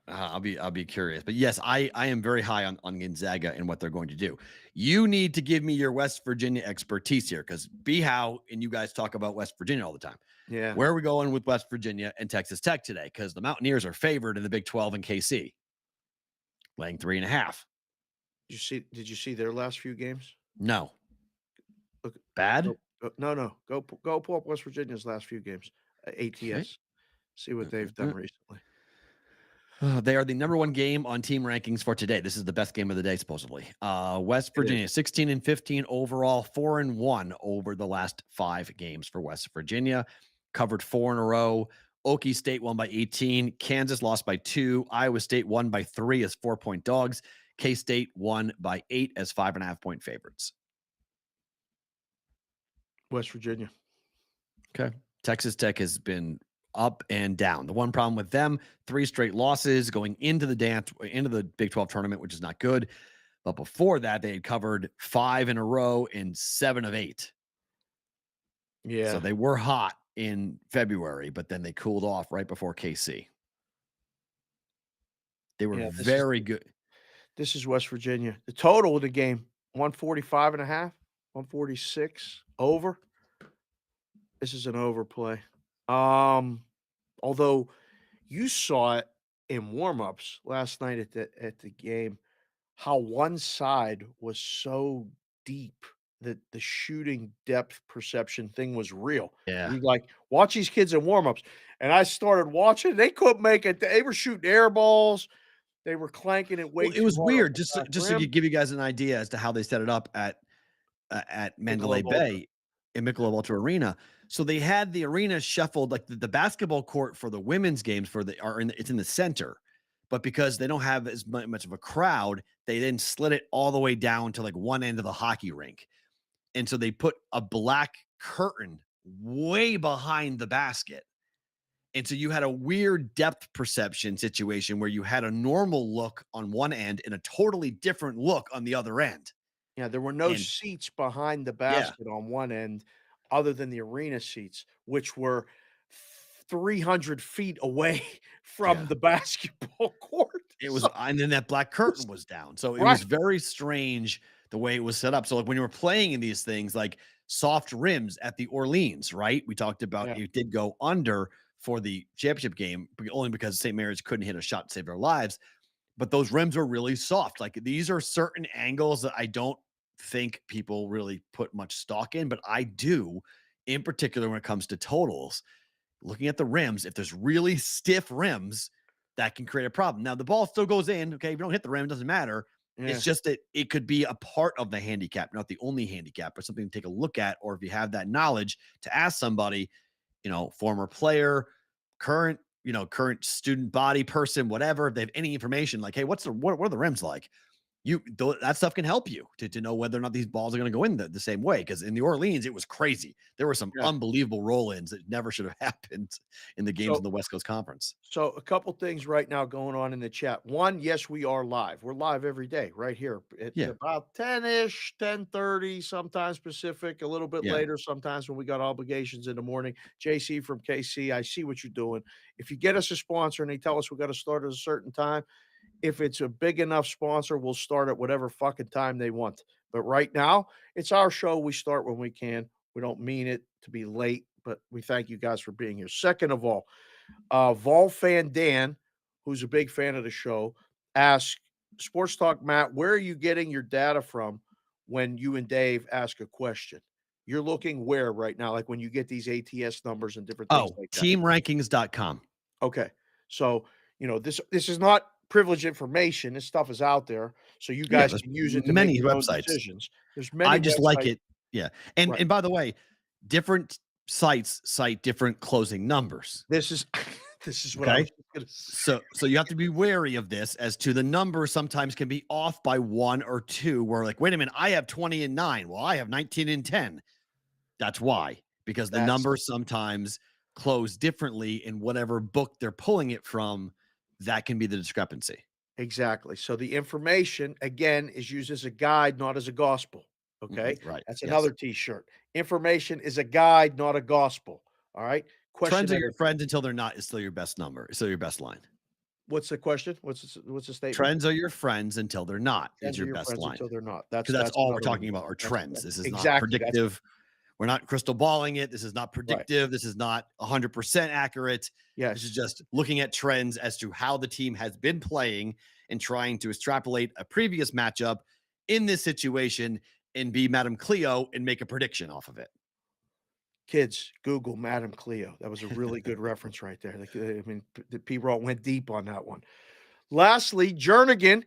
I'll be curious, but yes, I am very high on Gonzaga and what they're going to do. You need to give me your West Virginia expertise here because How and you guys talk about West Virginia all the time. Yeah. Where are we going with West Virginia and Texas Tech today? Because the Mountaineers are favored in the Big 12 and KC, laying 3.5. Did you see their last few games? No. Look, bad? No. Go pull up West Virginia's last few games. ATS. Okay. See what they've done recently. They are the number one game on team rankings for today. This is the best game of the day, supposedly. West Virginia, 16-15 overall, 4-1 over the last 5 games for West Virginia. Covered 4 in a row. Okie State won by 18. Kansas lost by 2. Iowa State won by 3 as 4-point dogs. K-State won by 8 as 5.5-point favorites. West Virginia. Okay. Texas Tech has been up and down. The one problem with them, 3 straight losses going into the Big 12 tournament, which is not good. But before that, they had covered 5 in a row in 7 of 8. Yeah. So they were hot in February, but then they cooled off right before KC. They were very good. This is West Virginia. The total of the game, 145.5, 146 over. This is an overplay. Although you saw it in warm-ups last night at the game, how one side was so deep that the shooting depth perception thing was real. Yeah. You watch these kids in warm-ups. And I started watching, they couldn't make it. They were shooting air balls. They were clanking it way. Well, it was weird. Just to give you guys an idea as to how they set it up at Mandalay Bay in Michelob Ultra Arena. So they had the arena shuffled, like the basketball court for the women's games it's in the center, but because they don't have as much of a crowd, they then slid it all the way down to like one end of the hockey rink. And so they put a black curtain way behind the basket. And so you had a weird depth perception situation where you had a normal look on one end and a totally different look on the other end. Yeah, there were no seats behind the basket on one end other than the arena seats, which were 300 feet away from the basketball court. It was, and then that black curtain was down. So it was very strange the way it was set up. So like when you were playing in these things, like soft rims at the Orleans, right? We talked about it did go under for the championship game, only because St. Mary's couldn't hit a shot to save their lives. But those rims are really soft. Like these are certain angles that I don't think people really put much stock in, but I do, in particular when it comes to totals. Looking at the rims, if there's really stiff rims, that can create a problem. Now the ball still goes in. Okay. If you don't hit the rim, it doesn't matter. Yeah. It's just that it could be a part of the handicap, not the only handicap, but something to take a look at. Or if you have that knowledge to ask somebody, former player, current student body person, whatever, if they have any information like, hey, what are the rims like? That stuff can help you to know whether or not these balls are going to go in the same way. Because in New Orleans, it was crazy. There were some unbelievable roll-ins that never should have happened in the games in the West Coast Conference. So a couple things right now going on in the chat. One, yes, we are live. We're live every day right here at about 10-ish, 10:30, sometimes Pacific, a little bit later, sometimes when we got obligations in the morning. JC from KC, I see what you're doing. If you get us a sponsor and they tell us we got to start at a certain time, if it's a big enough sponsor, we'll start at whatever fucking time they want. But right now, it's our show. We start when we can. We don't mean it to be late, but we thank you guys for being here. Second of all, Vol fan Dan, who's a big fan of the show, asked Sports Talk Matt, where are you getting your data from when you and Dave ask a question? You're looking where right now? Like when you get these ATS numbers and different things like that? Teamrankings.com. Okay. So, this is not privileged information. This stuff is out there, so you guys can use it to make your own decisions. There's many. I just like it. Yeah. And by the way, different sites cite different closing numbers. This is what I was gonna say. So you have to be wary of this as to the numbers sometimes can be off by 1 or 2. Where like, wait a minute, I have 20 and 9. Well, I have 19 and 10. That's why, because the numbers sometimes close differently in whatever book they're pulling it from. That can be the discrepancy. Exactly. So the information, again, is used as a guide, not as a gospel. Okay. Right. That's another t-shirt. Information is a guide, not a gospel. All right. Trends are your friends until they're not is still your best number. It's still your best line. What's the question? What's the statement? Trends are your friends until they're not Trends is your best line. Until they're not. That's all we're talking about are trends. This is not predictive. We're not crystal balling it. This is not predictive. Right. This is not 100% accurate. Yeah. This is just looking at trends as to how the team has been playing and trying to extrapolate a previous matchup in this situation and be Madame Cleo and make a prediction off of it. Kids, Google Madame Cleo. That was a really good reference right there. I mean, the Perrault went deep on that one. Lastly, Jernigan,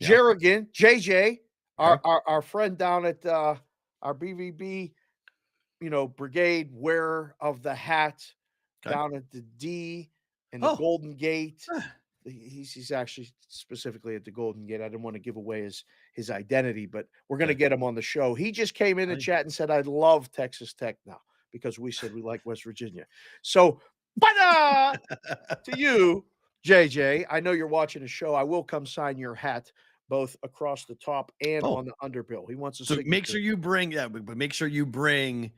JJ, our friend down at our BVB, Brigade wearer of the hat down at the D and the Golden Gate. He's actually specifically at the Golden Gate. I didn't want to give away his identity, but we're going to get him on the show. He just came in the chat and said, I love Texas Tech now because we said we like West Virginia. So, to you, JJ, I know you're watching the show. I will come sign your hat both across the top and on the underbill. He wants to. So make sure you bring but make sure you bring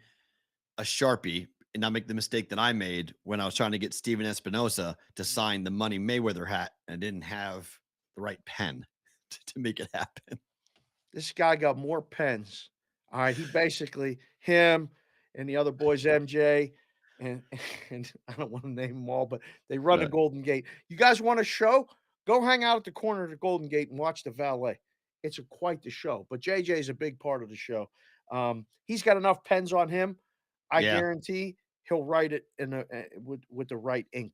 a Sharpie and not make the mistake that I made when I was trying to get Steven Espinosa to sign the Money Mayweather hat and didn't have the right pen to make it happen. This guy got more pens. All right, he basically him and the other boys, MJ, and I don't want to name them all, but they run the Golden Gate. You guys want a show? Go hang out at the corner of the Golden Gate and watch the valet. It's quite the show. But JJ is a big part of the show. He's got enough pens on him. I guarantee he'll write it with the right ink,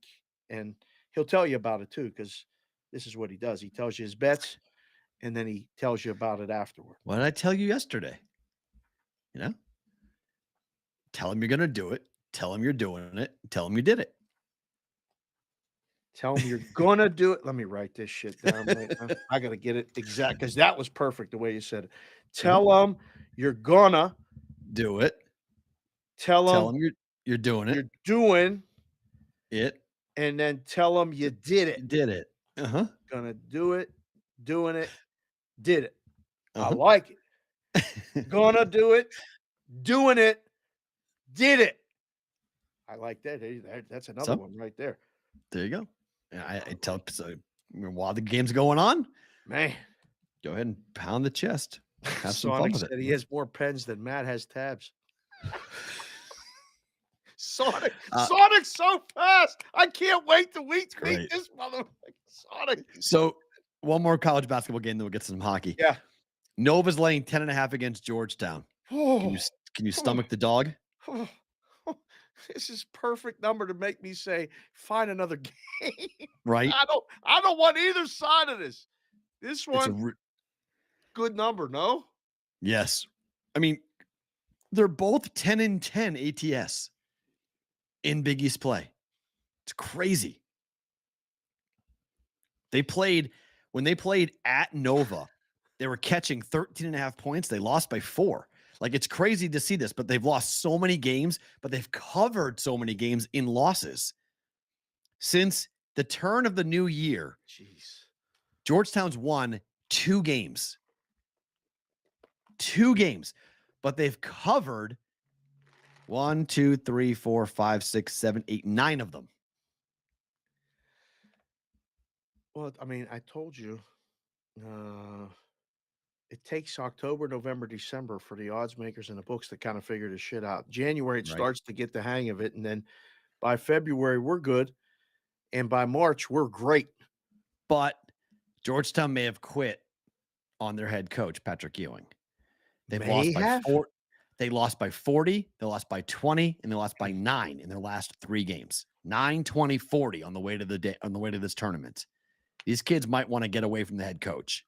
and he'll tell you about it too, because this is what he does. He tells you his bets, and then he tells you about it afterward. What did I tell you yesterday? Tell him you're going to do it. Tell him you're doing it. Tell him you did it. Tell him you're going to do it. Let me write this shit down. I got to get it exact because that was perfect the way you said it. Tell him you're going to do it. Tell him you're doing it. You're doing it. And then tell him you did it. Did it. Gonna do it. Doing it. Did it. I like it. Gonna do it. Doing it. Did it. I like that. That's another one right there. There you go. I tell so while the game's going on, man, go ahead and pound the chest. Have some Sonic fun with said it. he has more pens than Matt has tabs. Sonic's so fast. I can't wait to tweet this motherfucker. Sonic. So one more college basketball game, then we'll get to some hockey. Yeah. Nova's laying 10.5 against Georgetown. Can you stomach the dog? This is perfect number to make me say, find another game. Right? I don't want either side of this. This It's a one, good number, no? yes. I mean, they're both 10-10 ATS in Big East play. It's crazy. When they played at Nova, they were catching 13.5 points. They lost by 4. Like, it's crazy to see this, but they've lost so many games, but they've covered so many games in losses. Since the turn of the new year, Jeez. Georgetown's won 2 games. 2 games. But they've covered 1, 2, 3, 4, 5, 6, 7, 8, 9 of them. Well, I mean, I told you, it takes October, November, December for the odds makers and the books to kind of figure this shit out. January, it Right. starts to get the hang of it. And then by February, we're good. And by March, we're great. But Georgetown may have quit on their head coach, Patrick Ewing. They've lost by 4. They lost by 40, they lost by 20, and they lost by 9 in their last 3 games. 9, 20, 40 on the way to this tournament. These kids might want to get away from the head coach.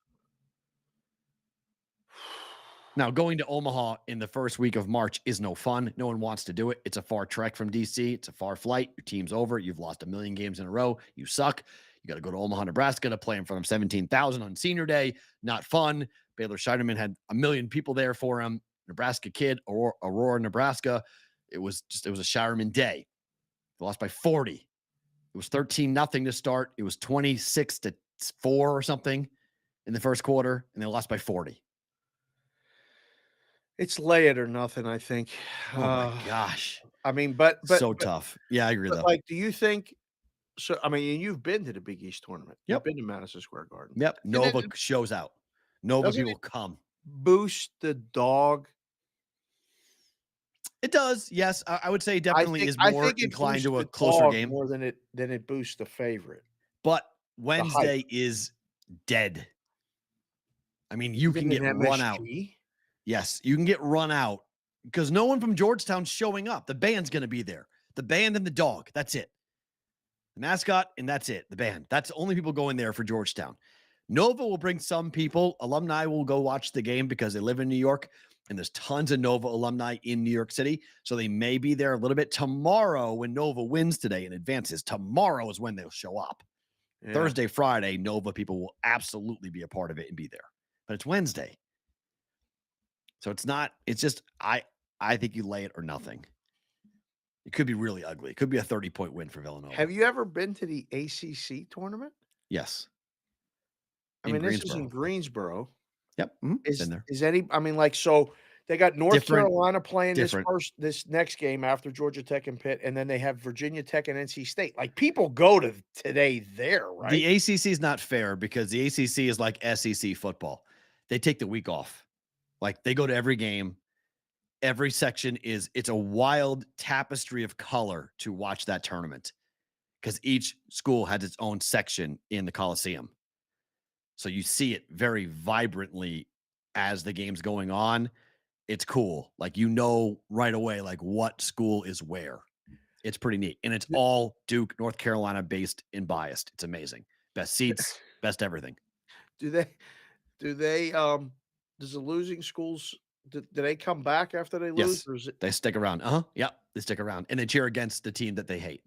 Now, going to Omaha in the first week of March is no fun. No one wants to do it. It's a far trek from DC. It's a far flight. Your team's over. You've lost 1 million games in a row. You suck. You got to go to Omaha, Nebraska to play in front of 17,000 on senior day. Not fun. Baylor Scheiderman had 1 million people there for him. Nebraska kid, Aurora, Nebraska. It was a Shireman day. They lost by 40. It was 13-0 to start. It was 26-4 or something in the first quarter, and they lost by 40. It's lay it or nothing, I think. Oh my gosh. I mean, but so tough. Yeah, I agree though. Like, do you think so? I mean, you've been to the Big East tournament. Yep. You've been to Madison Square Garden. Yep. Nova shows out. Nova people come. Boost the dog. It does. Yes. I would say definitely is more inclined to a closer game. More than it boosts the favorite. But Wednesday is dead. I mean, you can get run out. Yes, you can get run out because no one from Georgetown's showing up. The band's going to be there. The band and the dog. That's it. The mascot, and that's it. The band. That's the only people going there for Georgetown. Nova will bring some people. Alumni will go watch the game because they live in New York, and there's tons of Nova alumni in New York City. So they may be there a little bit tomorrow when Nova wins today and advances. Tomorrow is when they'll show up. Yeah. Thursday, Friday, Nova people will absolutely be a part of it and be there. But it's Wednesday. So it's just, I think you lay it or nothing. It could be really ugly. It could be a 30-point win for Villanova. Have you ever been to the ACC tournament? Yes. I mean, this is in Greensboro. Yep. Mm-hmm. So they got North Carolina playing this next game after Georgia Tech and Pitt, and then they have Virginia Tech and NC State. Like, people go to today there, right? The ACC is not fair because the ACC is like SEC football. They take the week off. Like, they go to every game. Every section it's a wild tapestry of color to watch that tournament because each school has its own section in the Coliseum. So you see it very vibrantly as the game's going on. It's cool. Like, right away, like, what school is where. It's pretty neat. And it's all Duke, North Carolina based and biased. It's amazing. Best seats, best everything. Does the losing schools, do they come back after they lose? Yes, or is it... They stick around. Yep, they stick around. And they cheer against the team that they hate.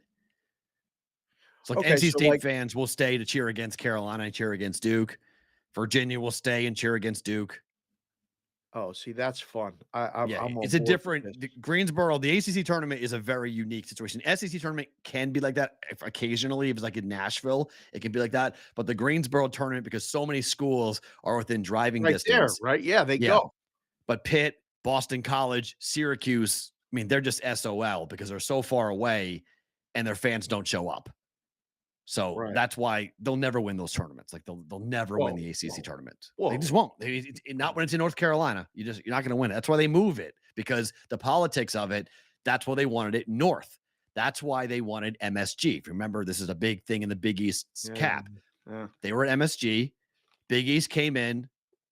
It's like NC State fans will stay to cheer against Carolina and cheer against Duke. Virginia will stay and cheer against Duke. Oh, see, that's fun. It's a different Greensboro. The ACC tournament is a very unique situation. SEC tournament can be like that occasionally. If it's like in Nashville, it can be like that. But the Greensboro tournament, because so many schools are within driving distance, right? Yeah, they go. But Pitt, Boston College, Syracuse, I mean, they're just SOL because they're so far away and their fans don't show up. So that's why they'll never win those tournaments. Like, they'll never win the ACC tournament. They just won't. Not when it's in North Carolina. You're not going to win it. That's why they move it, because the politics of it. That's why they wanted it north. That's why they wanted MSG. If you remember, this is a big thing in the Big East cap. Yeah. They were at MSG. Big East came in,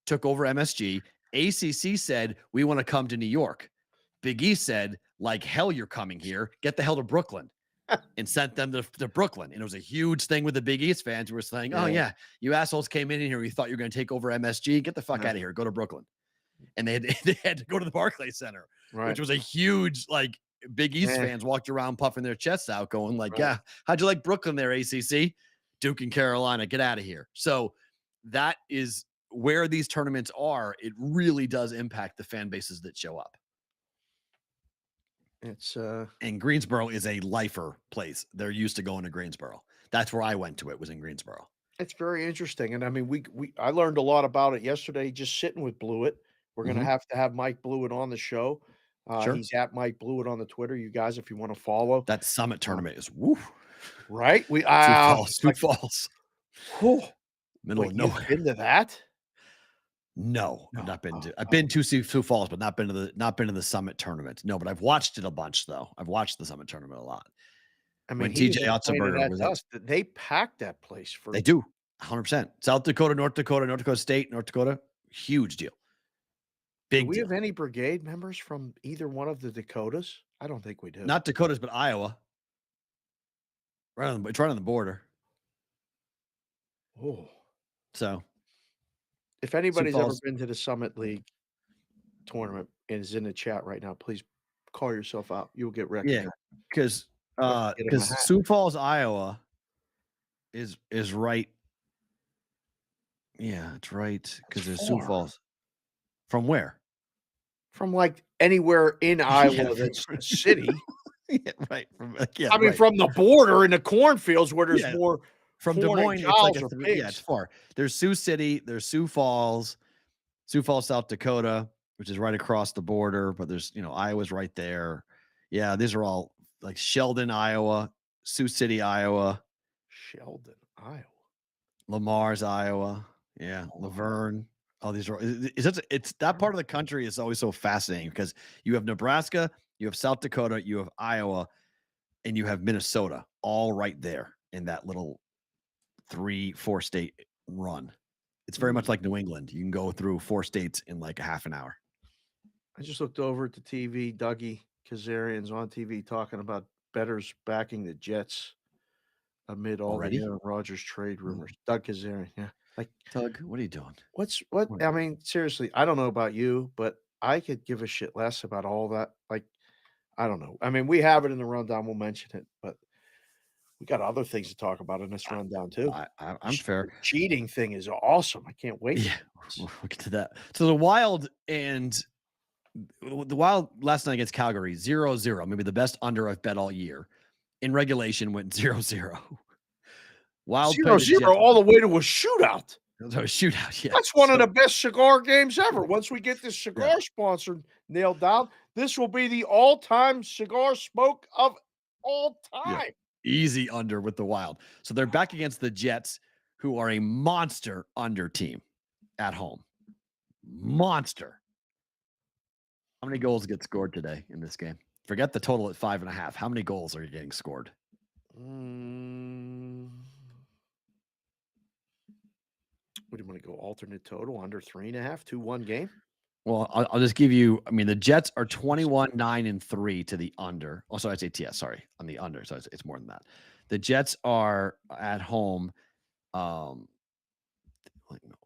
took over MSG. ACC said, we want to come to New York. Big East said, like hell you're coming here. Get the hell to Brooklyn. And sent them to Brooklyn. And it was a huge thing with the Big East fans who were saying, oh, yeah, you assholes came in here. You thought you were going to take over MSG. Get the fuck out of here. Go to Brooklyn. And they had to go to the Barclays Center, which was a huge, like, Big East fans walked around puffing their chests out going like, yeah, how'd you like Brooklyn there, ACC? Duke and Carolina, get out of here. So that is where these tournaments are. It really does impact the fan bases that show up. It's and Greensboro is a lifer place. They're used to going to Greensboro. That's where I went to. It was in Greensboro. It's very interesting. And I mean, I learned a lot about it yesterday just sitting with Blewett. We're going to have Mike Blewett on the show. He's at Mike Blewett on the Twitter. You guys, if you want to follow. That Summit tournament is woo. Right? Sioux Falls. Whew. Middle of nowhere. Been to that? No, I've not been to. I've been to Sioux Falls, but not been to the Summit tournament. No, but I've watched it a bunch though. I've watched the Summit tournament a lot. I mean, when TJ Otzelberger was they packed that place for. They do 100%. South Dakota, North Dakota State, North Dakota, huge deal. Big. Do we have any Brigade members from either one of the Dakotas? I don't think we do. Not Dakotas, but Iowa. It's right on the border. Oh, so. If anybody's ever been to the Summit League tournament and is in the chat right now, please call yourself out. You'll get recognized. Yeah, because Sioux Falls, Iowa is right. Yeah, it's right because there's Sioux Falls. From where? From like anywhere in Iowa that's a city. Yeah, right. I mean, from the border in the cornfields where there's more. From Des Moines, it's like it's far. There's Sioux City, there's Sioux Falls, South Dakota, which is right across the border, but there's, Iowa's right there. Yeah, these are all like Sheldon, Iowa, Sioux City, Iowa. Sheldon, Iowa. Lamar's, Iowa. Yeah, Laverne. Oh, these are it's that part of the country is always so fascinating because you have Nebraska, you have South Dakota, you have Iowa, and you have Minnesota all right there in that little 3-4 state run. It's very much like New England. You can go through 4 states in like a half an hour. I just looked over at the TV. Dougie Kazarian's on TV talking about bettors backing the Jets amid all the Aaron Rodgers trade rumors. Doug Kazarian, yeah. Like, Doug, what are you doing? I mean, seriously, I don't know about you, but I could give a shit less about all that. Like, I don't know. I mean, we have it in the rundown. We'll mention it, but we got other things to talk about in this rundown too. I'm fair. The cheating thing is awesome. I can't wait. Yeah, we'll get to that. So the Wild last night against Calgary 0-0, maybe the best under I've bet all year. In regulation went 0-0. Wild 0-0 all the way to a shootout. So a shootout, yeah. That's one of the best cigar games ever. Once we get this cigar sponsor nailed down, this will be the all-time cigar smoke of all time. Yeah. Easy under with the Wild. So they're back against the Jets, who are a monster under team at home. Monster. How many goals get scored today in this game? Forget the total at 5.5. How many goals are you getting scored? What do you want to go alternate total under 3.5, 2-1 game? Well, I'll just give you. I mean, the Jets are 21-9-3 to the under. Oh, sorry, it's ATS. Sorry, on the under. So it's more than that. The Jets are at home. I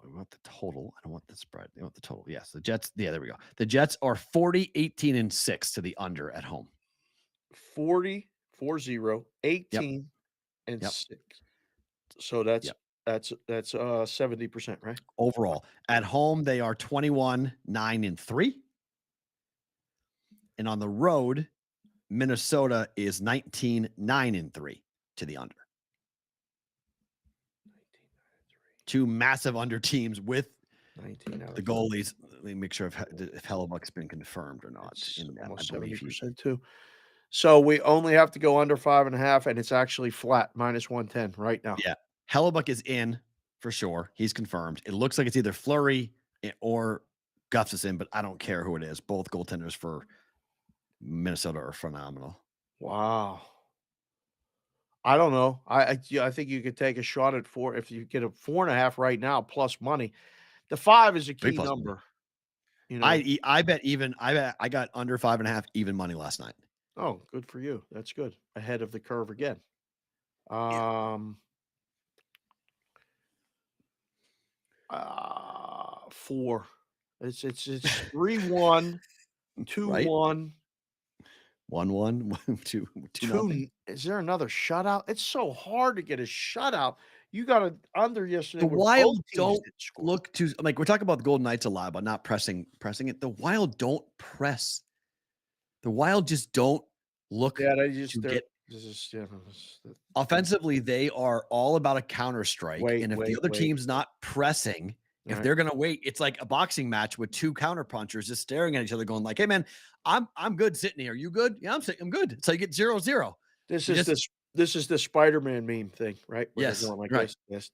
want the total. I don't want the spread. I want the total. Yes, the Jets. Yeah, there we go. The Jets are 40-18-6 to the under at home. 40, 18 and 6. So that's 70%, right? Overall, at home they are 21-9-3, and on the road, Minnesota is 19-9-3 to the under. 2 massive under teams with 19 the goalies. Let me make sure if Hellebuck's been confirmed or not. Almost 70% too. So we only have to go under 5.5, and it's actually flat, -110 right now. Yeah. Hellebuck is in for sure. He's confirmed. It looks like it's either Fleury or Gustafsson, but I don't care who it is. Both goaltenders for Minnesota are phenomenal. Wow. I don't know. I think you could take a shot at 4 if you get a 4.5 right now plus money. The 5 is a key number. You know. I bet I got under 5.5 even money last night. Oh, good for you. That's good. Ahead of the curve again. Yeah. 4. It's 3-1, Right? 2-1, 1-1, 2 nothing. 2. Is there another shutout? It's so hard to get a shutout. You got a under yesterday The where both Wild teams don't didn't score. look too like we're talking about the Golden Knights a lot, but not pressing it. The Wild don't press. The Wild just don't look Yeah, to get this is yeah, offensively. They are all about a counter strike, wait, and if the wait, other wait. team's not pressing, if Right. they're gonna wait, it's like a boxing match with two counter punchers just staring at each other, going like, "Hey, man, I'm good sitting here. You good? Yeah, I'm good." So you get 0-0. This You is just the Spider-Man meme thing, right? Where they're yes, going like right. this,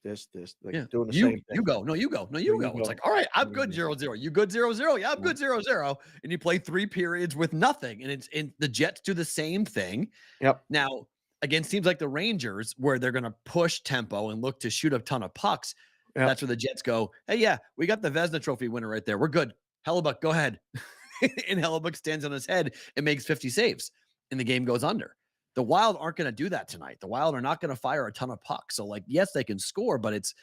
like Yeah. doing the You same you thing. go. No, you go. No, No, you you go. It's go. like, all right, I'm No, good you go. 0-0. You good 0-0? Yeah, I'm Yeah. good 0-0. And you play 3 periods with nothing. And it's in the Jets do the same thing. Yep. Now, against teams like the Rangers, where they're gonna push tempo and look to shoot a ton of pucks, Yep. that's where the Jets go, hey, yeah, we got the Vezina Trophy winner right there. We're good. Hellebuck, go ahead. And Hellebuck stands on his head and makes 50 saves, and the game goes under. The Wild aren't going to do that tonight. The Wild are not going to fire a ton of pucks. So, like, yes, they can score, but it's,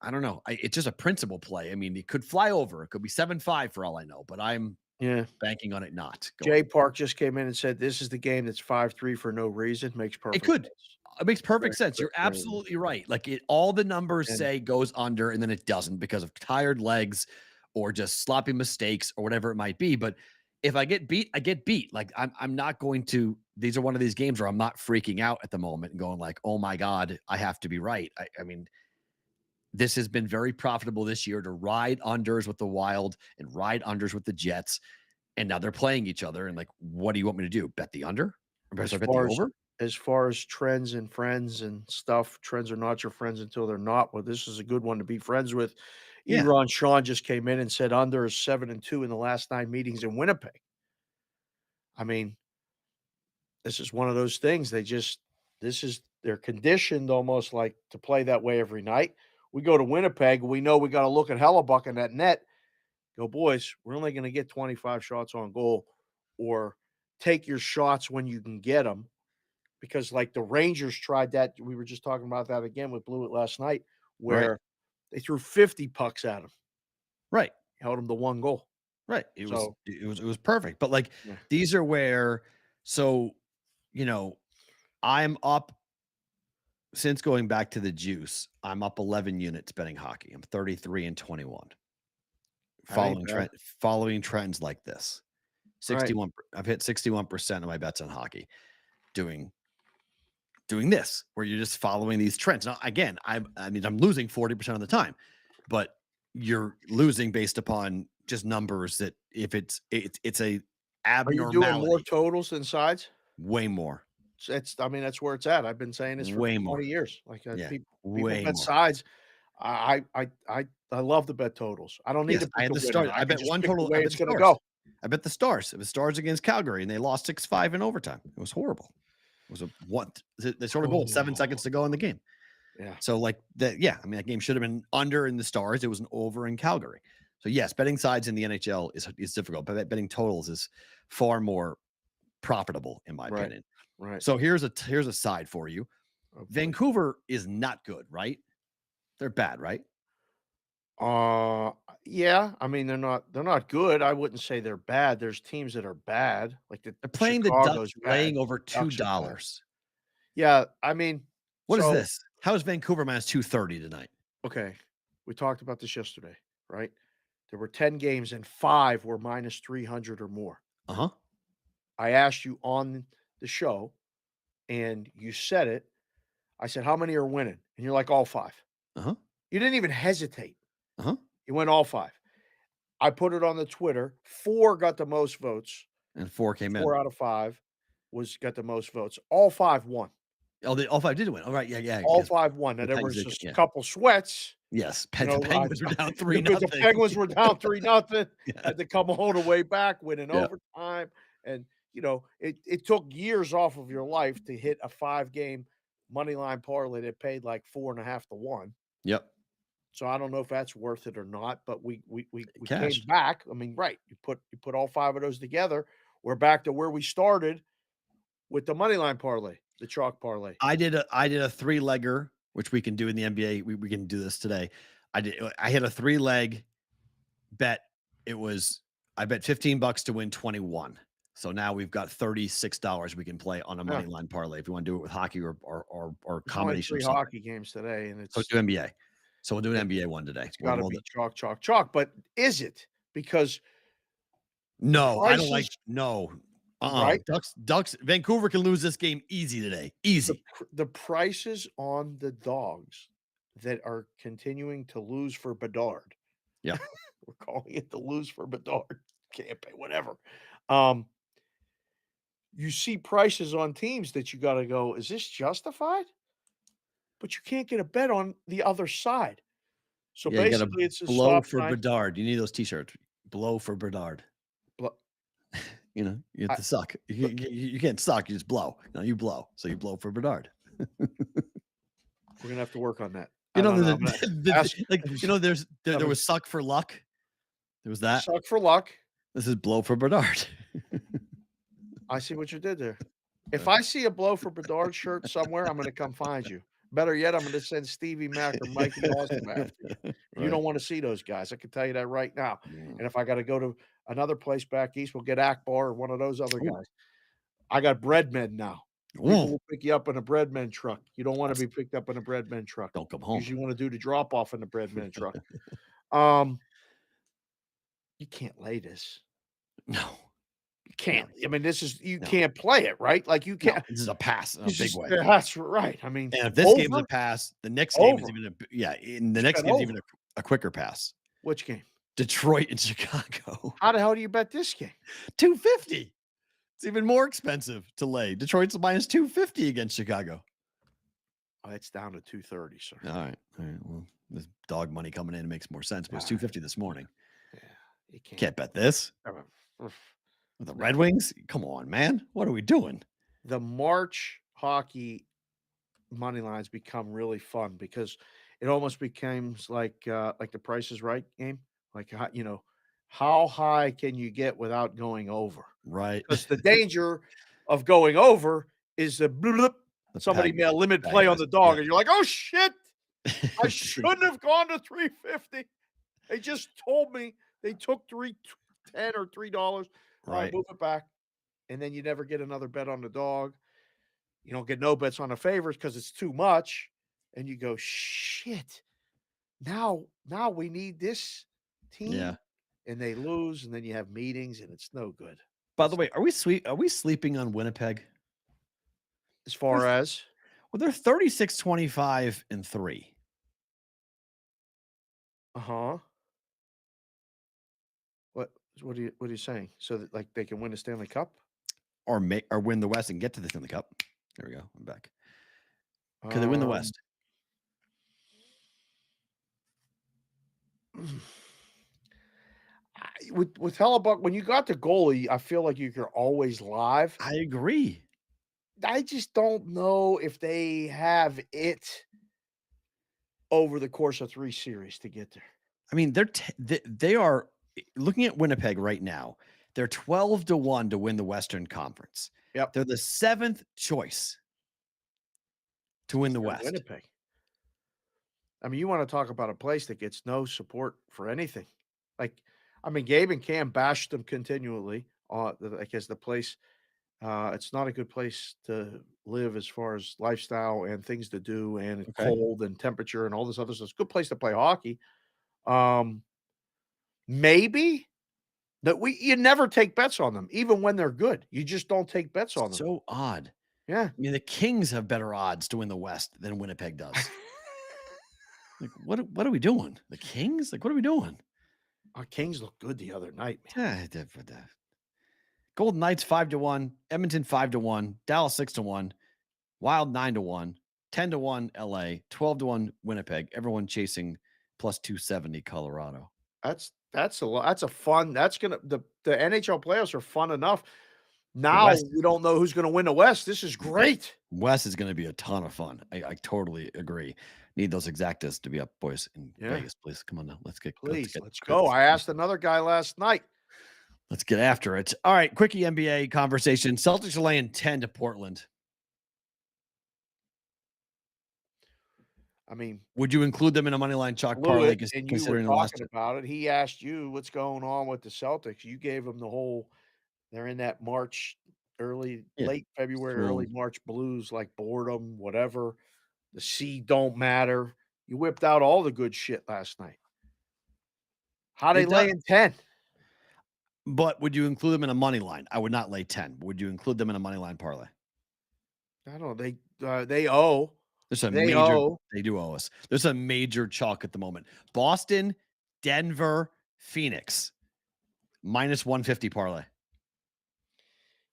I don't know. It's just a principle play. I mean, it could fly over. It could be 7-5 for all I know, but I'm Yeah. banking on it not Jay going. Park just came in and said, "This is the game that's 5-3 for no reason." Makes It perfect could. sense. It makes perfect Very, sense. very, You're very absolutely right. Like all the numbers and say goes under, and then it doesn't because of tired legs or just sloppy mistakes or whatever it might be. But if I get beat, I get beat. Like I'm not going to. These are one of these games where I'm not freaking out at the moment and going like, oh my god, I have to be right. I mean, this has been very profitable this year to ride unders with the Wild and ride unders with the Jets, and now they're playing each other. And like, what do you want me to do? Bet the under? Or as sorry, bet the far as over? as far as trends and friends and stuff, trends are not your friends until they're not. Well, this is a good one to be friends with. Yeah. Eron Sean just came in and said under is 7-2 in the last 9 meetings in Winnipeg. I mean, this is one of those things. They're conditioned almost like to play that way every night. We go to Winnipeg, we know we got to look at Hellebuck in that net. Go, boys, we're only going to get 25 shots on goal, or take your shots when you can get them. Because like the Rangers tried that. We were just talking about that again with Blewett last night, Right. where they threw 50 pucks at him, Right. held him to 1 goal. Right. It was So it was perfect. But like yeah. these are where so I'm up since going back to the juice, I'm up 11 units betting hockey. I'm 33-21. That ain't bad. Following trends like this. Right. 61 I've hit 61% of my bets on hockey doing this where you're just following these trends. Now again, I mean I'm losing 40% of the time, but you're losing based upon just numbers that if it's a Are you doing more abnormality, totals than sides? way more, I mean, that's where it's at. I've been saying this for way 20 more. years. Like Yeah, people way bet more. sides. I love the bet totals. I don't need Yes, to I pick had the the winner. Stars. I I can bet just one pick the total. I way bet it's the going to Stars. go. I bet the Stars. It was Stars against Calgary, and they lost 6-5 in overtime. It was horrible. It was a what? They scored a goal with 7 seconds to go in the game. Yeah. So like that, yeah. I mean, that game should have been under in the Stars. It was an over in Calgary. So yes, betting sides in the NHL is difficult, but betting totals is far more profitable in my Right. opinion. Right. So here's a side for you. Oh, boy. Vancouver is not good, right? They're bad, right? Yeah. I mean, they're not good. I wouldn't say they're bad. There's teams that are bad. Like the They're playing the Chicago's Ducks bad. laying over Ducks are bad. $2. Yeah. I mean, What is so this? How is Vancouver minus 230 tonight? okay. We talked about this yesterday, right? There were 10 games and 5 were minus 300 or more. Uh-huh. I asked you on the show and you said it. I said, "How many are winning?" And you're like, "All 5." Uh-huh. You didn't even hesitate. Uh-huh. You went all 5. I put it on the Twitter. 4 got the most votes. And 4 came 4 in. out of 5 got the most votes. All 5 won. Oh, all 5 did win. All right. Yeah, yeah. All Because 5 won. Now the there Penguins was did, just a yeah. couple sweats. Yes. You know, The Penguins were down 3 the Penguins were down 3-0. Yeah. Had to come all the way back, win in Yeah. overtime. And, it took years off of your life to hit a 5-game money line parlay that paid like 4.5 to 1. Yep. So I don't know if that's worth it or not, but we came Cash. back. I mean, right. You put all 5 of those together. We're back to where we started with the money line parlay, the chalk parlay. I did a 3-legger, which we can do in the NBA. We can do this today. I hit a 3-leg bet. I bet $15 to win 21. So now we've got $36 we can play on a money line parlay if you want to do it with hockey or combination. 3 hockey games today, and so do NBA. So we'll do an NBA one today. It's got to be chalk. But is it? Because no, I don't like right? Ducks. Vancouver can lose this game easy today. Easy. The prices on the dogs that are continuing to lose for Bedard. Yeah. We're calling it the lose for Bedard campaign, whatever. You see prices on teams that you got to go, is this justified? But you can't get a bet on the other side. So basically, it's a blow for Bedard. You need those T-shirts. Blow for Bedard. You have to suck. You can't suck. You just blow. No, you blow. So you blow for Bedard. We're gonna have to work on that. There was suck for luck. There was that. Suck for luck. This is blow for Bedard. I see what you did there. If I see a blow for Bedard shirt somewhere, I'm going to come find you. Better yet, I'm going to send Stevie Mack or Mikey Dawson back. You don't want to see those guys. I can tell you that right now. Yeah. And if I got to go to another place back east, we'll get Akbar or one of those other guys. I got breadmen now. People will pick you up in a breadman truck. You don't want to be picked up in a breadman truck. Don't come home. Because you want to do the drop off in the breadman truck. You can't lay this. No. You can't. I mean, can't play it, right? Like you can't. No, this is a pass in a big way. That's right. I mean, and if this game's a pass, the next game is even the next game is even a quicker pass. Which game? Detroit and Chicago. How the hell do you bet this game? $250. It's even more expensive to lay. Detroit's minus $250 against Chicago. Oh, it's down to $230, sir. All right. Well, this dog money coming in makes more sense, but it's $250 this morning. Yeah, you can't bet this. The Red Wings? Come on, man. What are we doing? The March hockey money lines become really fun because it almost becomes like the Price is Right game. Like, how high can you get without going over? Right. Because the danger of going over is somebody made a limit play on the dog, and you're like, oh, shit. I shouldn't have gone to $3.50. They just told me they took $3.10 or $3. Right. Move it back. And then you never get another bet on the dog. You don't get no bets on the favorites because it's too much. And you go, shit. Now we need this team. Yeah. And they lose, and then you have meetings, and it's no good. By the way, are we sleeping on Winnipeg? As far as? Well, they're 36-25-3. Uh-huh. What are you saying? So that like they can win the Stanley Cup, or win the West and get to the Stanley Cup? There we go. I'm back. Could they win the West? With Hellebuck, when you got the goalie, I feel like you're always live. I agree. I just don't know if they have it over the course of 3 series to get there. I mean, they are. Looking at Winnipeg right now, they're 12-1 to win the Western Conference. Yep. They're the 7th choice to win the West. Winnipeg. I mean, you want to talk about a place that gets no support for anything. Like, I mean, Gabe and Cam bashed them continually. Like as the place, it's not a good place to live as far as lifestyle and things to do and cold and temperature and all this other stuff. It's a good place to play hockey. Maybe that you never take bets on them, even when they're good. You just don't take bets on them. So odd. Yeah. I mean, the Kings have better odds to win the West than Winnipeg does. Like, what are we doing? The Kings? Like, what are we doing? Our Kings look good the other night, man. Golden Knights 5-1, Edmonton 5-1, Dallas 6-1, Wild 9-1, 10-1 LA, 12-1 Winnipeg. Everyone chasing plus 270 Colorado. That's a lot. That's a fun. That's gonna the NHL playoffs are fun enough. Now we don't know who's going to win the West. This is great. West is going to be a ton of fun. I totally agree. Need those exactas to be up, boys, in Vegas, please. Come on now. Let's go. I asked another guy last night. Let's get after it. All right, quickie NBA conversation. Celtics are laying 10 to Portland. I mean, would you include them in a money line chalk parlay? And you were talking about it. He asked you what's going on with the Celtics. You gave him the whole. They're in that March, late February, early March blues, like boredom, whatever. The seed don't matter. You whipped out all the good shit last night. How they lay in 10? But would you include them in a money line? I would not lay 10. Would you include them in a money line parlay? I don't know. They owe. They do owe us. There's a major chalk at the moment. Boston, Denver, Phoenix. Minus 150 parlay.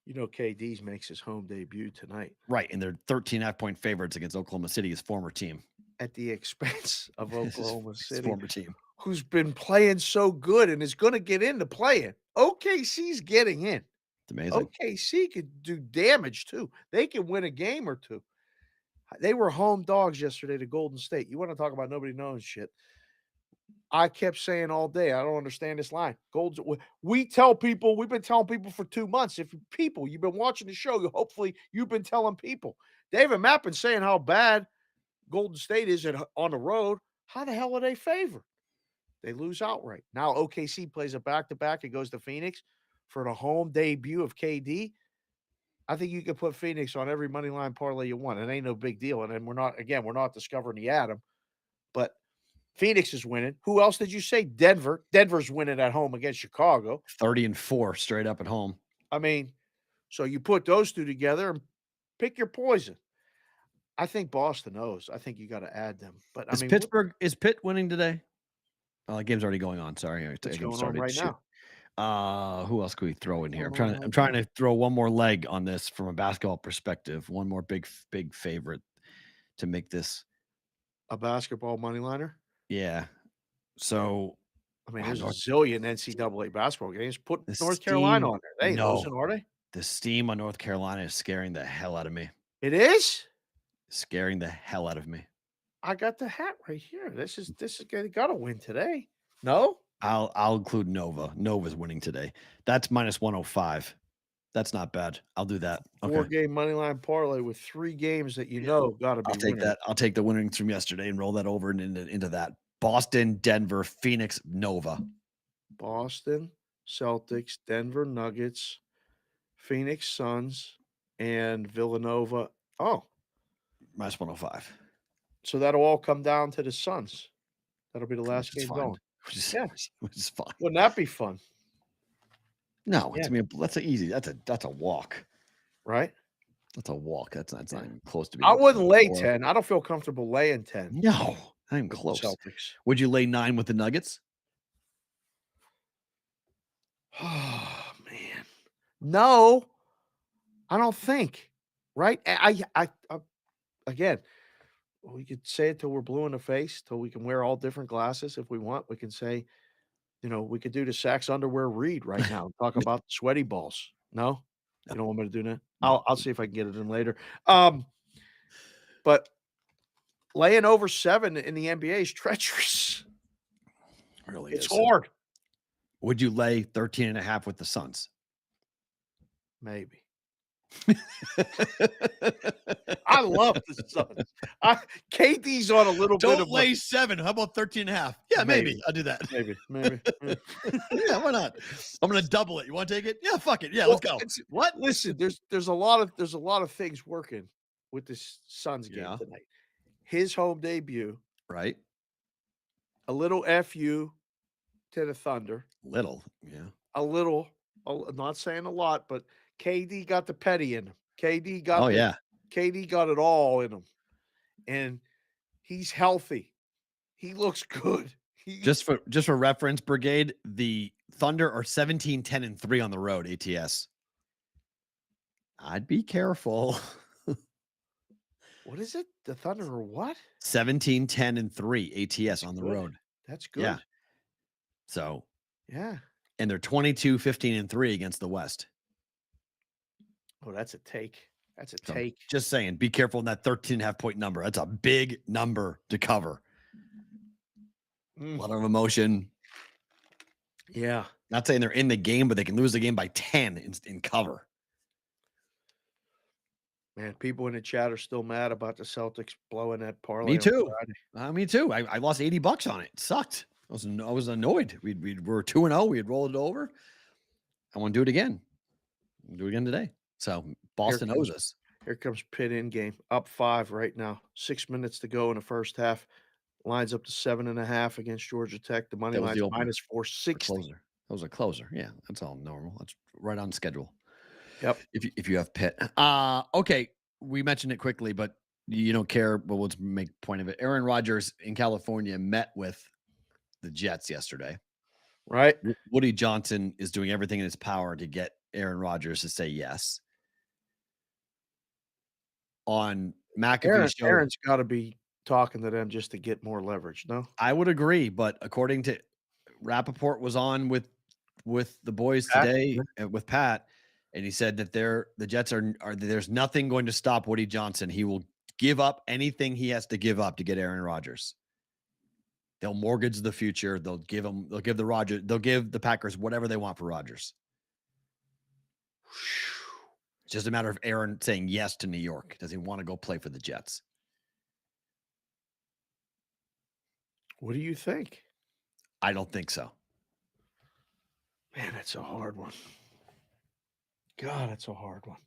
You know, KD's makes his home debut tonight. Right, and they're 13.5-point favorites against Oklahoma City, his former team. At the expense of Oklahoma City. His former team. Who's been playing so good and is going to get into playing. OKC's getting in. It's amazing. OKC could do damage, too. They can win a game or two. They were home dogs yesterday to Golden State. You want to talk about nobody knows shit. I kept saying all day, I don't understand this line. We tell people, we've been telling people for 2 months. If you've been watching the show, hopefully you've been telling people. David Mappin's saying how bad Golden State is on the road. How the hell are they favored? They lose outright. Now OKC plays a back-to-back and goes to Phoenix for the home debut of KD. I think you could put Phoenix on every money line parlay you want. It ain't no big deal. And then we're not discovering the atom. But Phoenix is winning. Who else did you say? Denver. Denver's winning at home against Chicago. 30-4 straight up at home. I mean, so you put those two together and pick your poison. I think Boston knows. I think you got to add them. But is Pitt winning today? Oh, the game's already going on. Sorry, it's going on right now. Who else could we throw in here? I'm trying to throw one more leg on this from a basketball perspective. One more big favorite to make this a basketball money liner. Yeah. So I mean, there's a zillion NCAA basketball games. Put North Carolina on there. They ain't losing, are they? The steam on North Carolina is scaring the hell out of me. It is scaring the hell out of me. I got the hat right here. This is got to win today. No, I'll include Nova. Nova's winning today. That's minus 105. That's not bad. I'll do that. Okay. 4-game money line parlay with 3 games that got to be. I'll take that. I'll take the winnings from yesterday and roll that over and into that. Boston, Denver, Phoenix, Nova. Boston, Celtics, Denver Nuggets, Phoenix Suns, and Villanova. Oh, minus 105. So that'll all come down to the Suns. That'll be the last game going. Which is fun. Wouldn't that be fun? No, yeah. That's an easy. That's a walk, right? That's a walk. That's not even close to being. I wouldn't lay 10. I don't feel comfortable laying 10. No, not even close. Celtics. Would you lay 9 with the Nuggets? Oh man, no, I don't think. Right? I again. We could say it till we're blue in the face, till we can wear all different glasses if we want. We can say, we could do the Saks underwear read right now. Talk about sweaty balls. No? You don't want me to do that? I'll see if I can get it in later. But laying over 7 in the NBA is treacherous. Really, it's hard. Would you lay 13.5 with the Suns? Maybe. I love the Suns. KD's on a little bit of. Don't lay 7. How about 13.5? Yeah, maybe. I'll do that. Maybe. Yeah, why not? I'm gonna double it. You want to take it? Yeah, fuck it. Yeah, let's go. What? Listen, there's a lot of things working with this Suns game tonight. His home debut, right? A little FU to the Thunder. Little, yeah. A little. I'm not saying a lot, but KD got the petty in him. KD got KD got it all in him. And he's healthy. He looks good. Just for reference, Brigade, the Thunder are 17-10-3 on the road, ATS. I'd be careful. What is it? The Thunder are what? 17-10-3 ATS on the road. That's good. Yeah. So, yeah. And they're 22-15-3 against the West. Oh, that's a take. That's a So, take. just saying, be careful in that 13.5-point number. That's a big number to cover. A lot of emotion. Yeah. Not saying they're in the game, but they can lose the game by 10 in cover. Man, people in the chat are still mad about the Celtics blowing that parlay. Me too. On Friday. Me too. I lost $80 on it. It sucked. I was annoyed. We were 2-0. We had rolled it over. I want to do it again. Do it again today. So Boston owes us. Here comes Pitt in game. Up 5 right now. 6 minutes to go in the first half. Lines up to 7.5 against Georgia Tech. The money line's minus 460. Closer. That was a closer. Yeah, that's all normal. That's right on schedule. Yep. If you have Pitt. Okay. We mentioned it quickly, but you don't care. But let's make a point of it. Aaron Rodgers in California met with the Jets yesterday. Right. Woody Johnson is doing everything in his power to get Aaron Rodgers to say yes. On McAfee's show, Aaron's got to be talking to them just to get more leverage, no? I would agree, but according to Rappaport was on with the boys today with Pat, and he said that the Jets are there's nothing going to stop Woody Johnson. He will give up anything he has to give up to get Aaron Rodgers. They'll mortgage the future. They'll give the Packers whatever they want for Rodgers. It's just a matter of Aaron saying yes to New York. Does he want to go play for the Jets? What do you think? I don't think so. Man, that's a hard one. God, that's a hard one.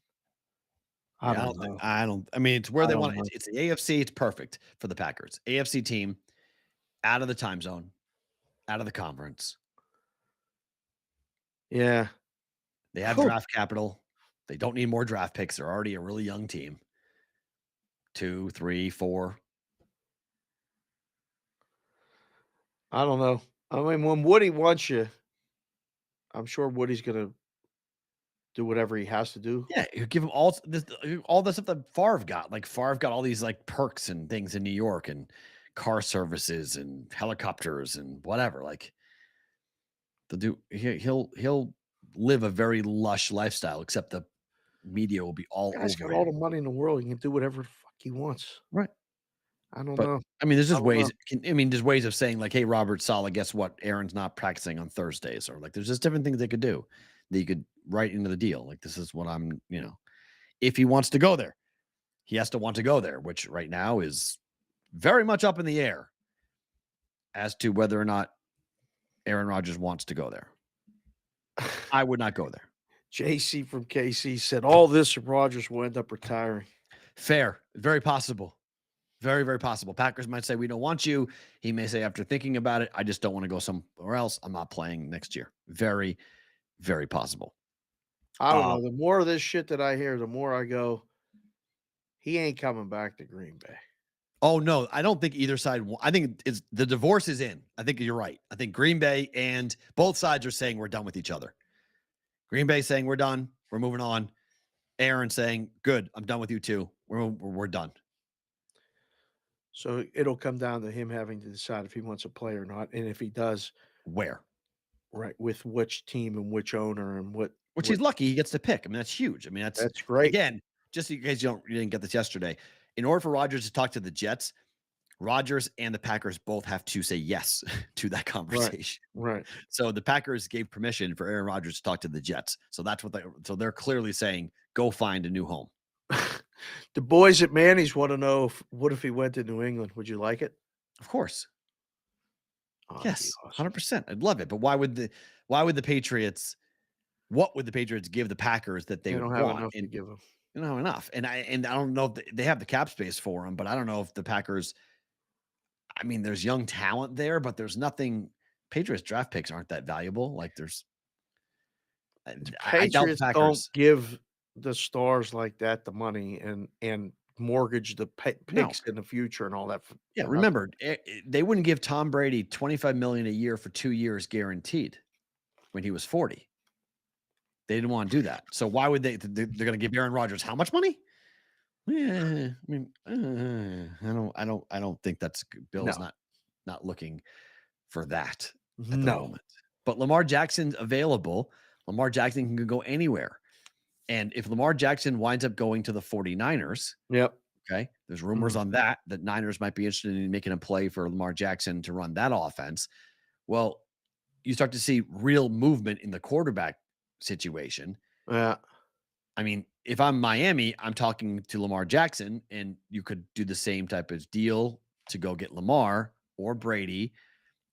I mean, it's where they want it. It's the AFC. It's perfect for the Packers. AFC team out of the time zone, out of the conference. Yeah. They have draft capital. They don't need more draft picks. They're already a really young team. 2, 3, 4. I don't know. I mean, when Woody wants you, I'm sure Woody's going to do whatever he has to do. Yeah, you give him all the stuff that Farra got. Like Farra got all these like perks and things in New York and car services and helicopters and whatever. Like he'll live a very lush lifestyle, except the media will be all over. He's got all the money in the world. He can do whatever the fuck he wants. Right. I don't know. I mean, there's just ways. There's ways of saying like, "Hey, Robert Saleh, guess what? Aaron's not practicing on Thursdays," or like, there's just different things they could do that you could write into the deal. Like, this is what I'm, if he wants to go there, he has to want to go there, which right now is very much up in the air as to whether or not Aaron Rodgers wants to go there. I would not go there. JC from KC said all this Rodgers will end up retiring. Fair. Very possible. Very, very possible. Packers might say, we don't want you. He may say, after thinking about it, I just don't want to go somewhere else. I'm not playing next year. Very, very possible. I don't know. The more of this shit that I hear, the more I go, he ain't coming back to Green Bay. Oh, no. I don't think either side. I think the divorce is in. I think you're right. I think Green Bay and both sides are saying we're done with each other. Green Bay saying we're done. We're moving on. Aaron saying, good. I'm done with you too. We're done. So it'll come down to him having to decide if he wants to play or not. And if he does, where? Right. With which team and which owner and what. Which he's lucky he gets to pick. I mean, that's huge. I mean, that's great. Again, just in case you didn't get this yesterday, in order for Rodgers to talk to the Jets, Rodgers and the Packers both have to say yes to that conversation. Right. So the Packers gave permission for Aaron Rodgers to talk to the Jets. So that's what they're clearly saying, go find a new home. The boys at Manny's want to know what if he went to New England? Would you like it? Of course. Yes, 100%. I'd love it. But why would the Patriots? What would the Patriots give the Packers that they don't would have want? enough to give them. You don't have enough. And I don't know if they have the cap space for them, but I don't know if the Packers. I mean, there's young talent there, but there's nothing. Patriots draft picks aren't that valuable. Like there's. Patriots don't give the stars like that the money and mortgage the picks in the future and all that. Yeah, remember they wouldn't give Tom Brady $25 million a year for 2 years guaranteed when he was 40. They didn't want to do that. So why would they? They're going to give Aaron Rodgers how much money? Yeah, I mean, I don't think that's Bill's not looking for that at the moment. But Lamar Jackson's available. Lamar Jackson can go anywhere. And if Lamar Jackson winds up going to the 49ers, Yep. okay, there's rumors on that Niners might be interested in making a play for Lamar Jackson to run that offense. Well, you start to see real movement in the quarterback situation. Yeah. I mean, if I'm Miami, I'm talking to Lamar Jackson, and you could do the same type of deal to go get Lamar or Brady,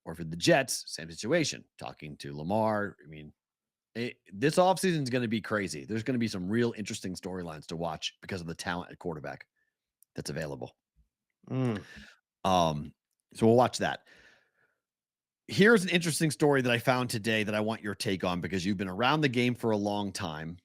or for the Jets, same situation, talking to Lamar. I mean, this offseason is going to be crazy. There's going to be some real interesting storylines to watch because of the talent at quarterback that's available. So we'll watch that. Here's an interesting story that I found today that I want your take on because you've been around the game for a long time.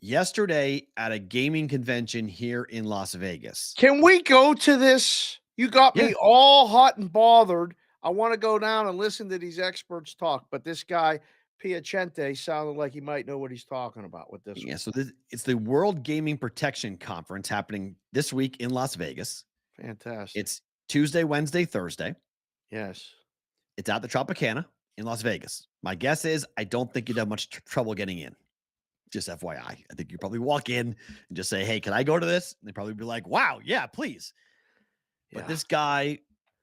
Yesterday at a gaming convention here in Las Vegas. Can we go to this? You got me all hot and bothered. I want to go down and listen to these experts talk, but this guy, Piacente, sounded like he might know what he's talking about with this. Yeah, so it's the World Gaming Protection Conference happening this week in Las Vegas. Fantastic. It's Tuesday, Wednesday, Thursday. Yes. It's at the Tropicana in Las Vegas. My guess is I don't think you'd have much trouble getting in. Just FYI. I think you probably walk in and just say, hey, can I go to this? And they'd probably be like, wow, yeah, please. But this guy,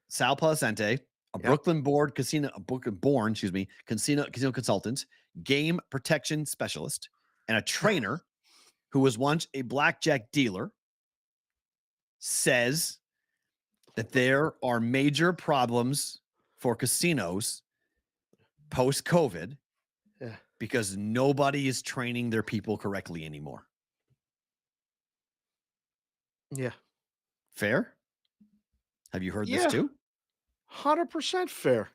Sal Placente, Brooklyn-born casino consultant, game protection specialist, and a trainer who was once a blackjack dealer, says that there are major problems for casinos post-COVID because nobody is training their people correctly anymore. Yeah. Fair? Have you heard this too? 100% fair.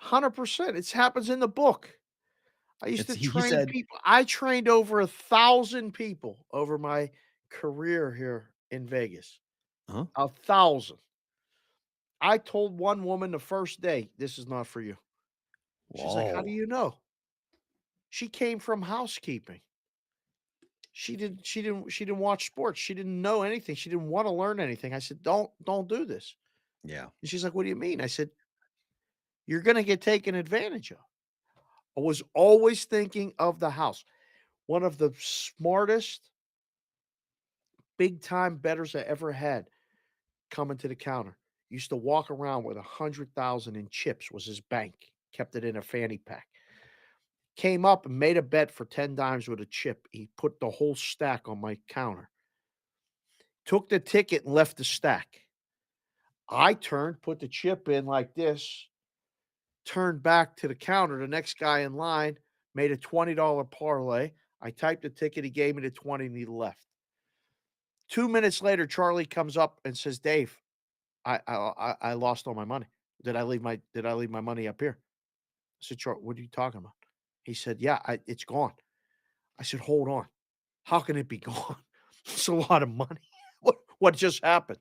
100%. It happens in the book. I used to train people. I trained over 1,000 people over my career here in Vegas. 1,000. I told one woman the first day, this is not for you. She's like, how do you know? She came from housekeeping. She didn't watch sports. She didn't know anything. She didn't want to learn anything. I said, don't do this. Yeah. And she's like, what do you mean? I said, you're going to get taken advantage of. I was always thinking of the house. One of the smartest big time bettors I ever had coming to the counter. Used to walk around with 100,000 in chips was his bank. Kept it in a fanny pack. Came up and made a bet for 10 dimes with a chip. He put the whole stack on my counter. Took the ticket and left the stack. I turned, put the chip in like this, turned back to the counter. The next guy in line made a $20 parlay. I typed the ticket. He gave me the 20 and he left. 2 minutes later, Charlie comes up and says, Dave, I lost all my money. Did I leave my money up here? I said, Charlie, what are you talking about? He said, yeah, it's gone. I said, hold on. How can it be gone? It's a lot of money. What just happened?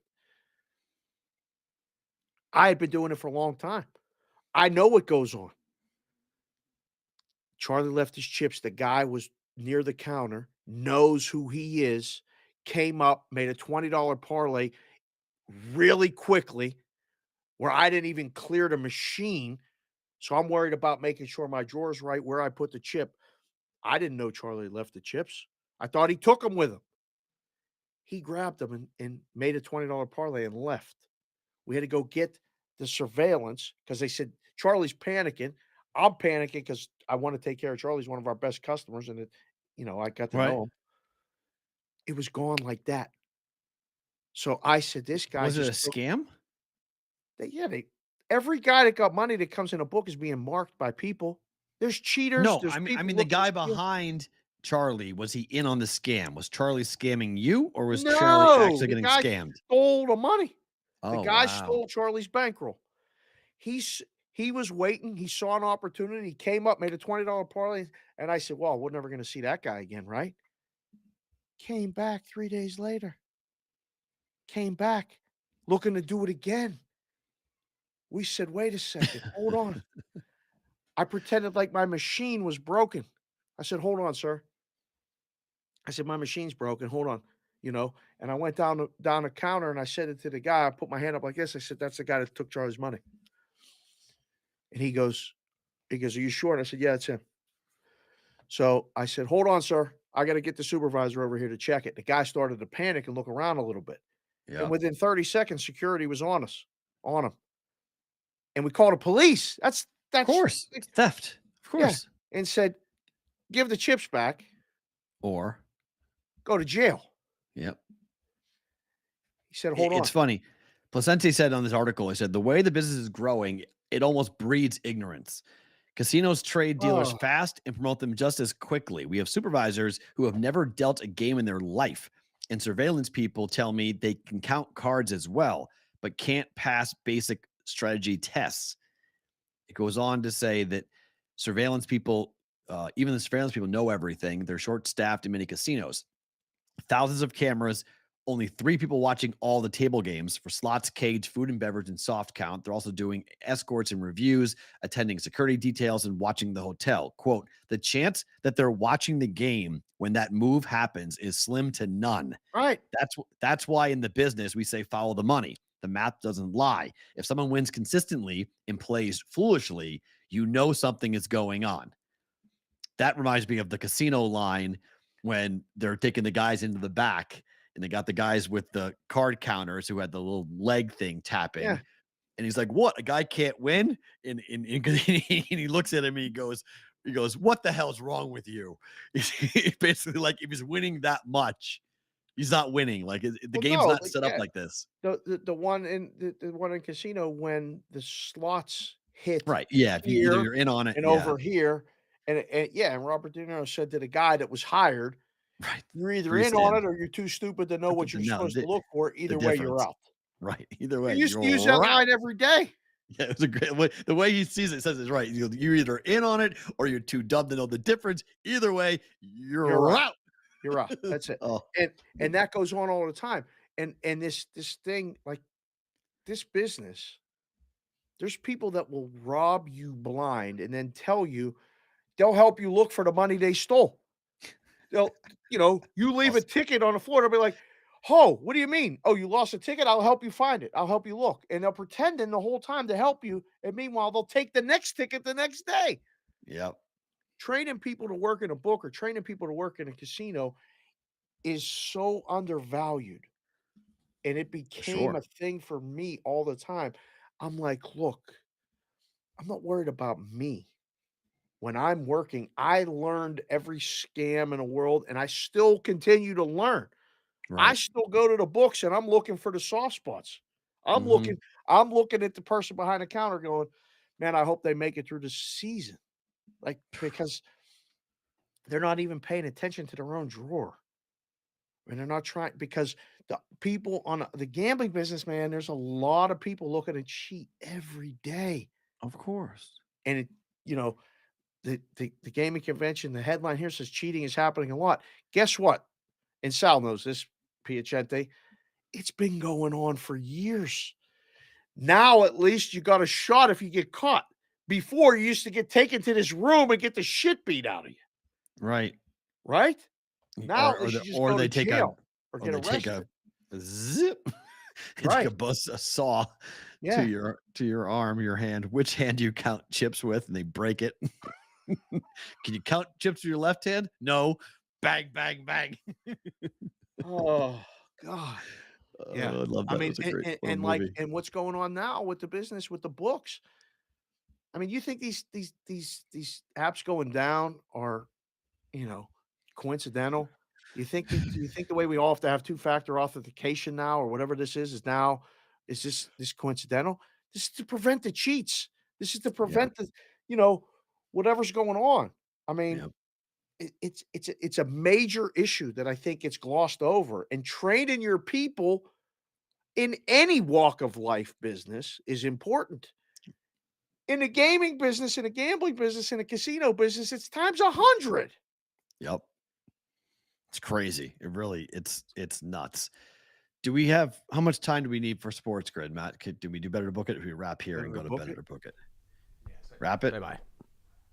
I had been doing it for a long time. I know what goes on. Charlie left his chips. The guy was near the counter, knows who he is, came up, made a $20 parlay really quickly where I didn't even clear the machine. So I'm worried about making sure my drawer's right where I put the chip. I didn't know Charlie left the chips. I thought he took them with him. He grabbed them and made a $20 parlay and left. We had to go get the surveillance because they said, Charlie's panicking. I'm panicking because I want to take care of Charlie. He's one of our best customers. And, I got to know him. It was gone like that. So I said, this guy. Was it a scam? Every guy that got money that comes in a book is being marked by people. There's cheaters. No, there's I mean the guy behind Charlie, was he in on the scam? Was Charlie scamming you, or was Charlie actually getting scammed? Stole the money. Oh, the guy stole Charlie's bankroll. He was waiting. He saw an opportunity. He came up, made a $20 parlay, and I said, well, we're never going to see that guy again, right? Came back 3 days later. Came back looking to do it again. We said, wait a second, hold on. I pretended like my machine was broken. I said, hold on, sir. I said, my machine's broken. Hold on. And I went down the counter and I said it to the guy. I put my hand up like this. I said, that's the guy that took Charlie's money. And he goes, are you sure? And I said, yeah, it's him. So I said, "Hold on, sir. I got to get the supervisor over here to check it." The guy started to panic and look around a little bit. And Yeah. within 30 seconds, security was on him. And we called the police. Of course. It's theft. Of yeah. course. And said, "Give the chips back, Or, go to jail." yep. He said, "Hold It's on." funny. Placente said on this article, he said, the way the business is growing, it almost breeds ignorance. Casinos trade dealers Oh, fast and promote them just as quickly. We have supervisors who have never dealt a game in their life, and surveillance people tell me they can count cards as well, but can't pass basic strategy tests. It goes on to say that surveillance people, even the surveillance people, know everything. They're short staffed in many casinos. Thousands of cameras, only 3 people watching all the table games for slots, cage, food and beverage, and soft count. They're also doing escorts and reviews, attending security details, and watching the hotel. Quote, the chance that they're watching the game when that move happens is slim to none. right. That's why in the business we say follow the money. The math doesn't lie. If someone wins consistently and plays foolishly, you know something is going on. That reminds me of the casino line when they're taking the guys into the back and they got the guys with the card counters who had the little leg thing tapping. Yeah. And he's like, what? A guy can't win? And he looks at him and he goes, what the hell's wrong with you? Basically, like, if he's winning that much, he's not winning. Like, the Well, game's no, not like, set up yeah, like this. the one in casino when the slots hit Right. Yeah. If you either here you're in on it. and Yeah. over here, and yeah, and Robert De Niro said to the guy that was hired, Right. "You're either Free in on stand. it or you're too stupid to know To what put you're the no, supposed to look for. Either way, you're difference. out." Right. Either We way, used to you're use that out. line every day. Yeah, it was a great way. The way he sees it says it's right. You're either in on it or you're too dumb to know the difference. Either way, You're you're out. out. You're out. That's it. Oh, And that goes on all the time. And this thing, like this business, there's people that will rob you blind and then tell you they'll help you look for the money they stole. They'll, you leave a ticket on the floor, they'll be like, "Oh, what do you mean? Oh, you lost a ticket? I'll help you find it. I'll help you look." And they'll pretending the whole time to help you. And meanwhile, they'll take the next ticket the next day. yep. Training people to work in a book or training people to work in a casino is so undervalued. And it became Sure. a thing for me all the time. I'm like, look, I'm not worried about me. When I'm working, I learned every scam in the world and I still continue to learn. I Right. still go to the books and I'm looking for the soft spots. I'm Mhm. looking, I'm looking at the person behind the counter going, man, I hope they make it through the season. Like, because they're not even paying attention to their own drawer. And they're not trying because the people on the gambling business, man, there's a lot of people looking to cheat every day. Of course. And it, you know, the gaming convention, the headline here says cheating is happening a lot. Guess what? And Sal knows this, Piacente. It's been going on for years. Now at least you got a shot if you get caught. Before you used to get taken to this room and get the shit beat out of you, Right. right? Now Or at or, least the, you just or go they to take jail or or get they take arrested. a zip. They Right. take a saw Yeah. to your arm, your hand. Which hand do you count chips with? And they break it. Can you count chips with your left hand? No. Bang, bang, bang. Oh God. Yeah. I love I that. It mean, was a great little and like, movie. and what's going on now with the business with the books? I mean, you think these apps going down are, you know, coincidental? Do you think the way we all have to have two-factor authentication now or whatever this is now is this coincidental? This is to prevent the cheats. This is to Yep. prevent the, you know, whatever's going on. I mean, Yep. it's a major issue that I think gets glossed over. And training your people in any walk of life business is important. In the gaming business, in a gambling business, in a casino business, it's times 100. Yep. It's crazy. It's nuts. Do we have how much time do we need for Sports Grid, Matt? Do we do better to book it? If we wrap here and Better go to book better it. to book it? Wrap it. Bye-bye.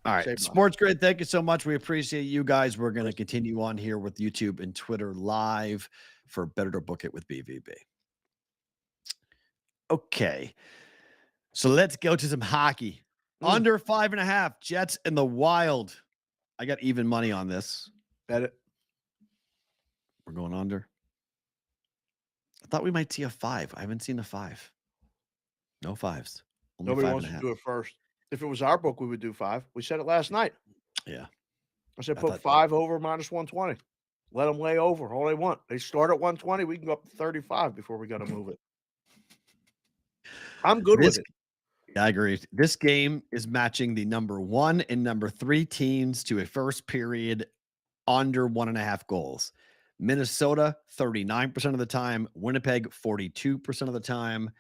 All right. Say bye. Sports Grid, thank you so much. We appreciate you guys. We're going to continue on here with YouTube and Twitter live for Better to Book It with BVB. Okay. So let's go to some hockey. Under 5.5, Jets and the Wild. I got even money on this. Bet it. We're going under. I thought we might see a 5. I haven't seen a 5. No 5s. Only Nobody 5 wants and a to half. do it first. If it was our book, we would do 5. We said it last night. Yeah. I said I put thought 5 over minus 120. Let them lay over all they want. They start at 120. We can go up to 35 before we got to move it. I'm good with it. I agree. This game is matching the number 1 and number 3 teams to a first period under 1.5 goals. Minnesota, 39% of the time. Winnipeg, 42% of the time.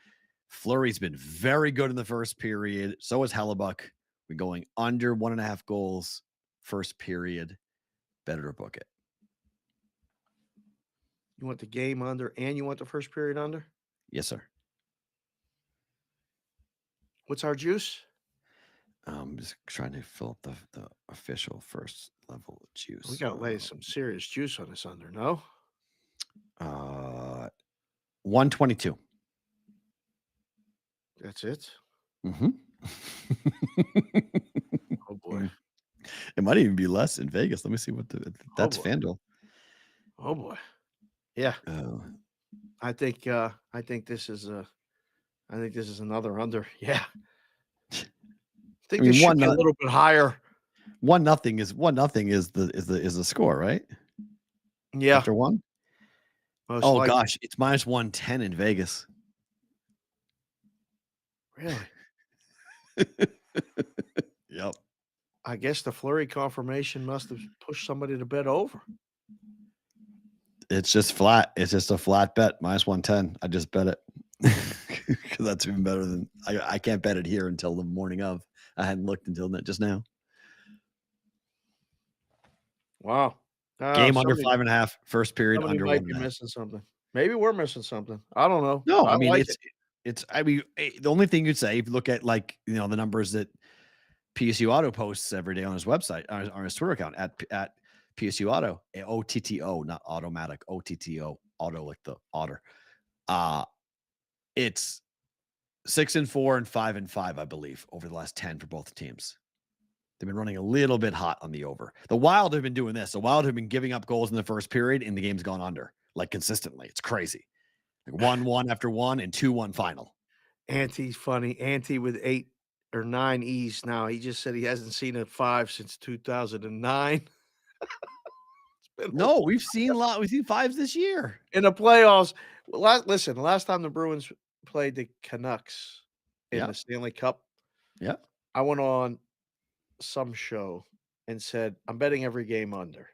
Fleury's been very good in the first period. So is Hellebuck. We're going under 1.5 goals first period. Better to book it. You want the game under and you want the first period under? Yes, sir. What's our juice? I'm just trying to fill up the official first level juice. We got to lay some serious juice on this under, no? 122. That's it? Mm-hmm. Oh, boy. It might even be less in Vegas. Let me see what that's FanDuel. Oh, boy. Yeah. Oh. I think this is another under. Yeah. I think this should be a little bit higher. 1-0 is the score, right? Yeah. After 1? Most gosh, it's minus 110 in Vegas. Really? Yep. I guess the Fleury confirmation must have pushed somebody to bet over. It's just flat. It's just a flat bet, minus 110. I just bet it. Because that's even better than I can't bet it here until the morning of. I hadn't looked until just now. Wow. Game under 5.5. First period under 1.5. Might be missing something. Maybe we're missing something. I don't know. No, I mean the only thing you'd say if you look at the numbers that PSU Auto posts every day on his website on his Twitter account at PSU Auto, OTTO, not automatic, OTTO, auto like the otter. It's 6-4 and 5-5, I believe, over the last 10 for both teams. They've been running a little bit hot on the over. The Wild have been doing this. The Wild have been giving up goals in the first period, and the game's gone under, like consistently. It's crazy. Like 1-1 after 1 and 2-1 final. Ante's funny. Ante with 8 or 9 E's now. He just said he hasn't seen a 5 since 2009. No, we've seen 5s this year. In the playoffs. Last time the Bruins played the Canucks in the Stanley Cup. Yeah. I went on some show and said, I'm betting every game under.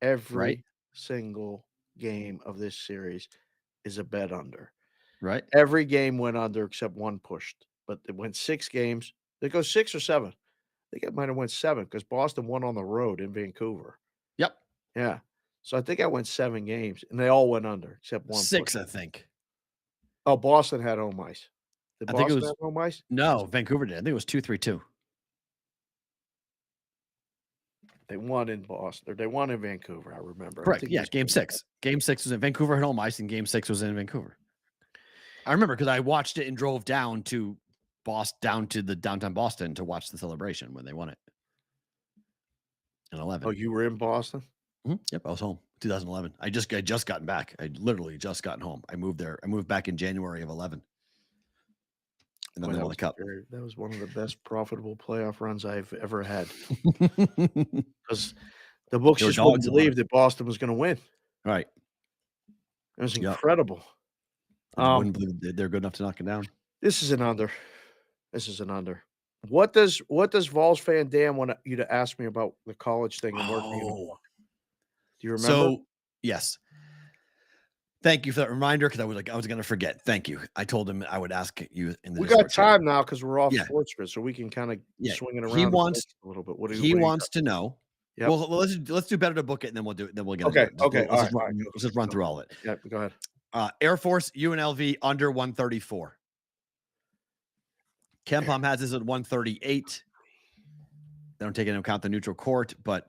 Every single game of this series is a bet under. Right. Every game went under except one pushed. But it went 6 games. They go 6 or 7. I think it might have went 7 because Boston won on the road in Vancouver. Yep. Yeah. So I think I went 7 games, and they all went under except one. 6, I think. Oh, Boston had home ice. Did I think Boston it was have home ice? No, Vancouver did. I think it was 2-3-2. They won in Boston, or they won in Vancouver. I remember. Correct. Yeah, Game 6. Game 6 was in Vancouver had home ice, and Game 6 was in Vancouver. I remember because I watched it and drove down to the downtown Boston to watch the celebration when they won it in 11. Oh, you were in Boston? Mm-hmm. Yep, I was home. 2011. I just gotten back. I literally just gotten home. I moved there. I moved back in January of 11. And then they won the cup. That was one of the best profitable playoff runs I've ever had. Because the books just wouldn't believe that Boston was going to win. Right. It was incredible. I wouldn't believe they're good enough to knock it down. This is an under. What does Vols fan Dan want you to ask me about the college thing and working in the book? Do you remember? So, yes. Thank you for that reminder because I was going to forget. Thank you. I told him I would ask you in the We got time now because we're off sports grid, so we can kind of swing it around a little bit. He wants to know. Yep. Well, let's do better to book it, and then we'll do it. Then we'll get it. Okay. Let's just run through all of it. Yeah, go ahead. Air Force UNLV under 134. KenPom has this at 138. They don't take into account the neutral court, but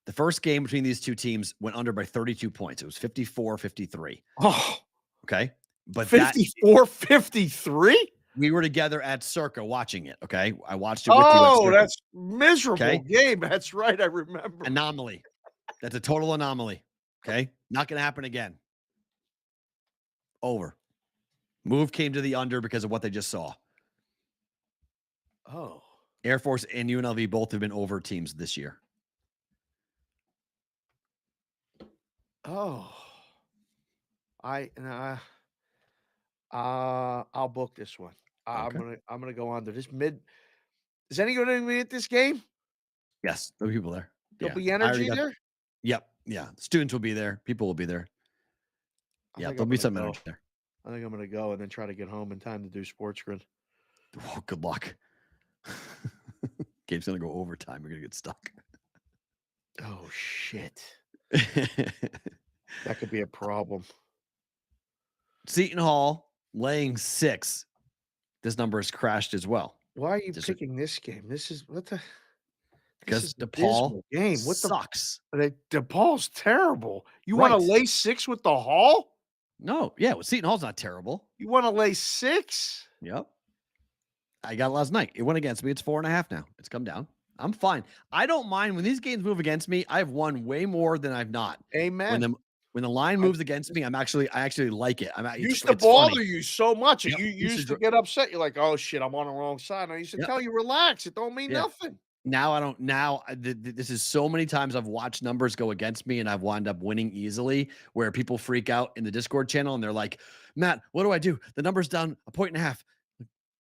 the first game between these two teams went under by 32 points. It was 54-53. Oh, okay. But 54-53? We were together at Circa watching it. Okay, I watched it with you. Oh, that's miserable okay? game. That's right. I remember. Anomaly. That's a total anomaly. Okay, not going to happen again. Over. Move came to the under because of what they just saw. Oh, Air Force and UNLV both have been over teams this year. oh, I'll book this one. Okay. I'm gonna go on to this mid. Is anyone going to be at this game? Yes, there'll be people there. There'll Yeah, be I already energy got. there. Yep. Yeah, students will be there. People will be there. I Yeah, think there'll I'm be gonna some go. energy there. I think I'm gonna go and then try to get home in time to do Sports Grid. Oh, good luck. Game's gonna go overtime. You're gonna get stuck. Oh shit, that could be a problem. Seton Hall laying 6. This number has crashed as well. Why are you picking this game? This is what the. This Because is a DePaul dismal game. What the? sucks. DePaul's terrible. You want to Right. lay 6 with the Hall? No, yeah, well, Seton Hall's not terrible. You want to lay 6? Yep. I got it last night. It went against me. It's 4.5 now. It's come down. I'm fine. I don't mind when these games move against me. I've won way more than I've not. Amen. When the line moves against me, I actually like it. Used to bother funny. you so much. Yep. You used to get upset. You're like, oh shit, I'm on the wrong side. And I used to tell you, relax. It don't mean nothing. Now I don't. Now this is so many times I've watched numbers go against me and I've wound up winning easily. Where people freak out in the Discord channel and they're like, "Matt, what do I do? The number's down 1.5."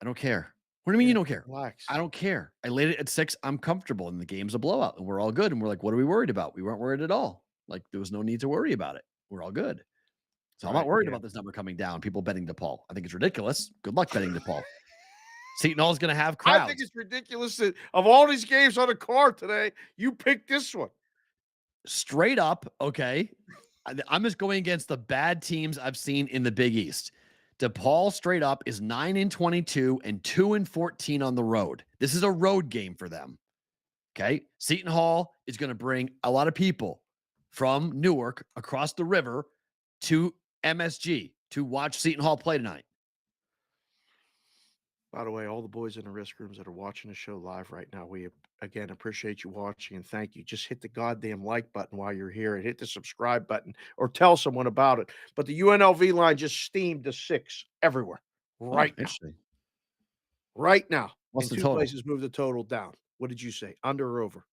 I don't care. What do you mean you don't care? Relax. I don't care. I laid it at 6. I'm comfortable, and the game's a blowout, and we're all good. And we're like, "What are we worried about?" We weren't worried at all. Like there was no need to worry about it. We're all good. So I'm not worried about this number coming down. People betting DePaul. I think it's ridiculous. Good luck betting DePaul. Seton Hall's going to have crowds. I think it's ridiculous that of all these games on the card today, you picked this one. Straight up, okay. I'm just going against the bad teams I've seen in the Big East. DePaul straight up is 9-22 and 2-14 on the road. This is a road game for them. Okay. Seton Hall is going to bring a lot of people from Newark across the river to MSG to watch Seton Hall play tonight. By the way, all the boys in the risk rooms that are watching the show live right now, we again appreciate you watching and thank you. Just hit the goddamn like button while you're here and hit the subscribe button or tell someone about it. But the UNLV line just steamed to 6 everywhere right now. Right now. What's the two total? Places moved the total down. What did you say? Under or over?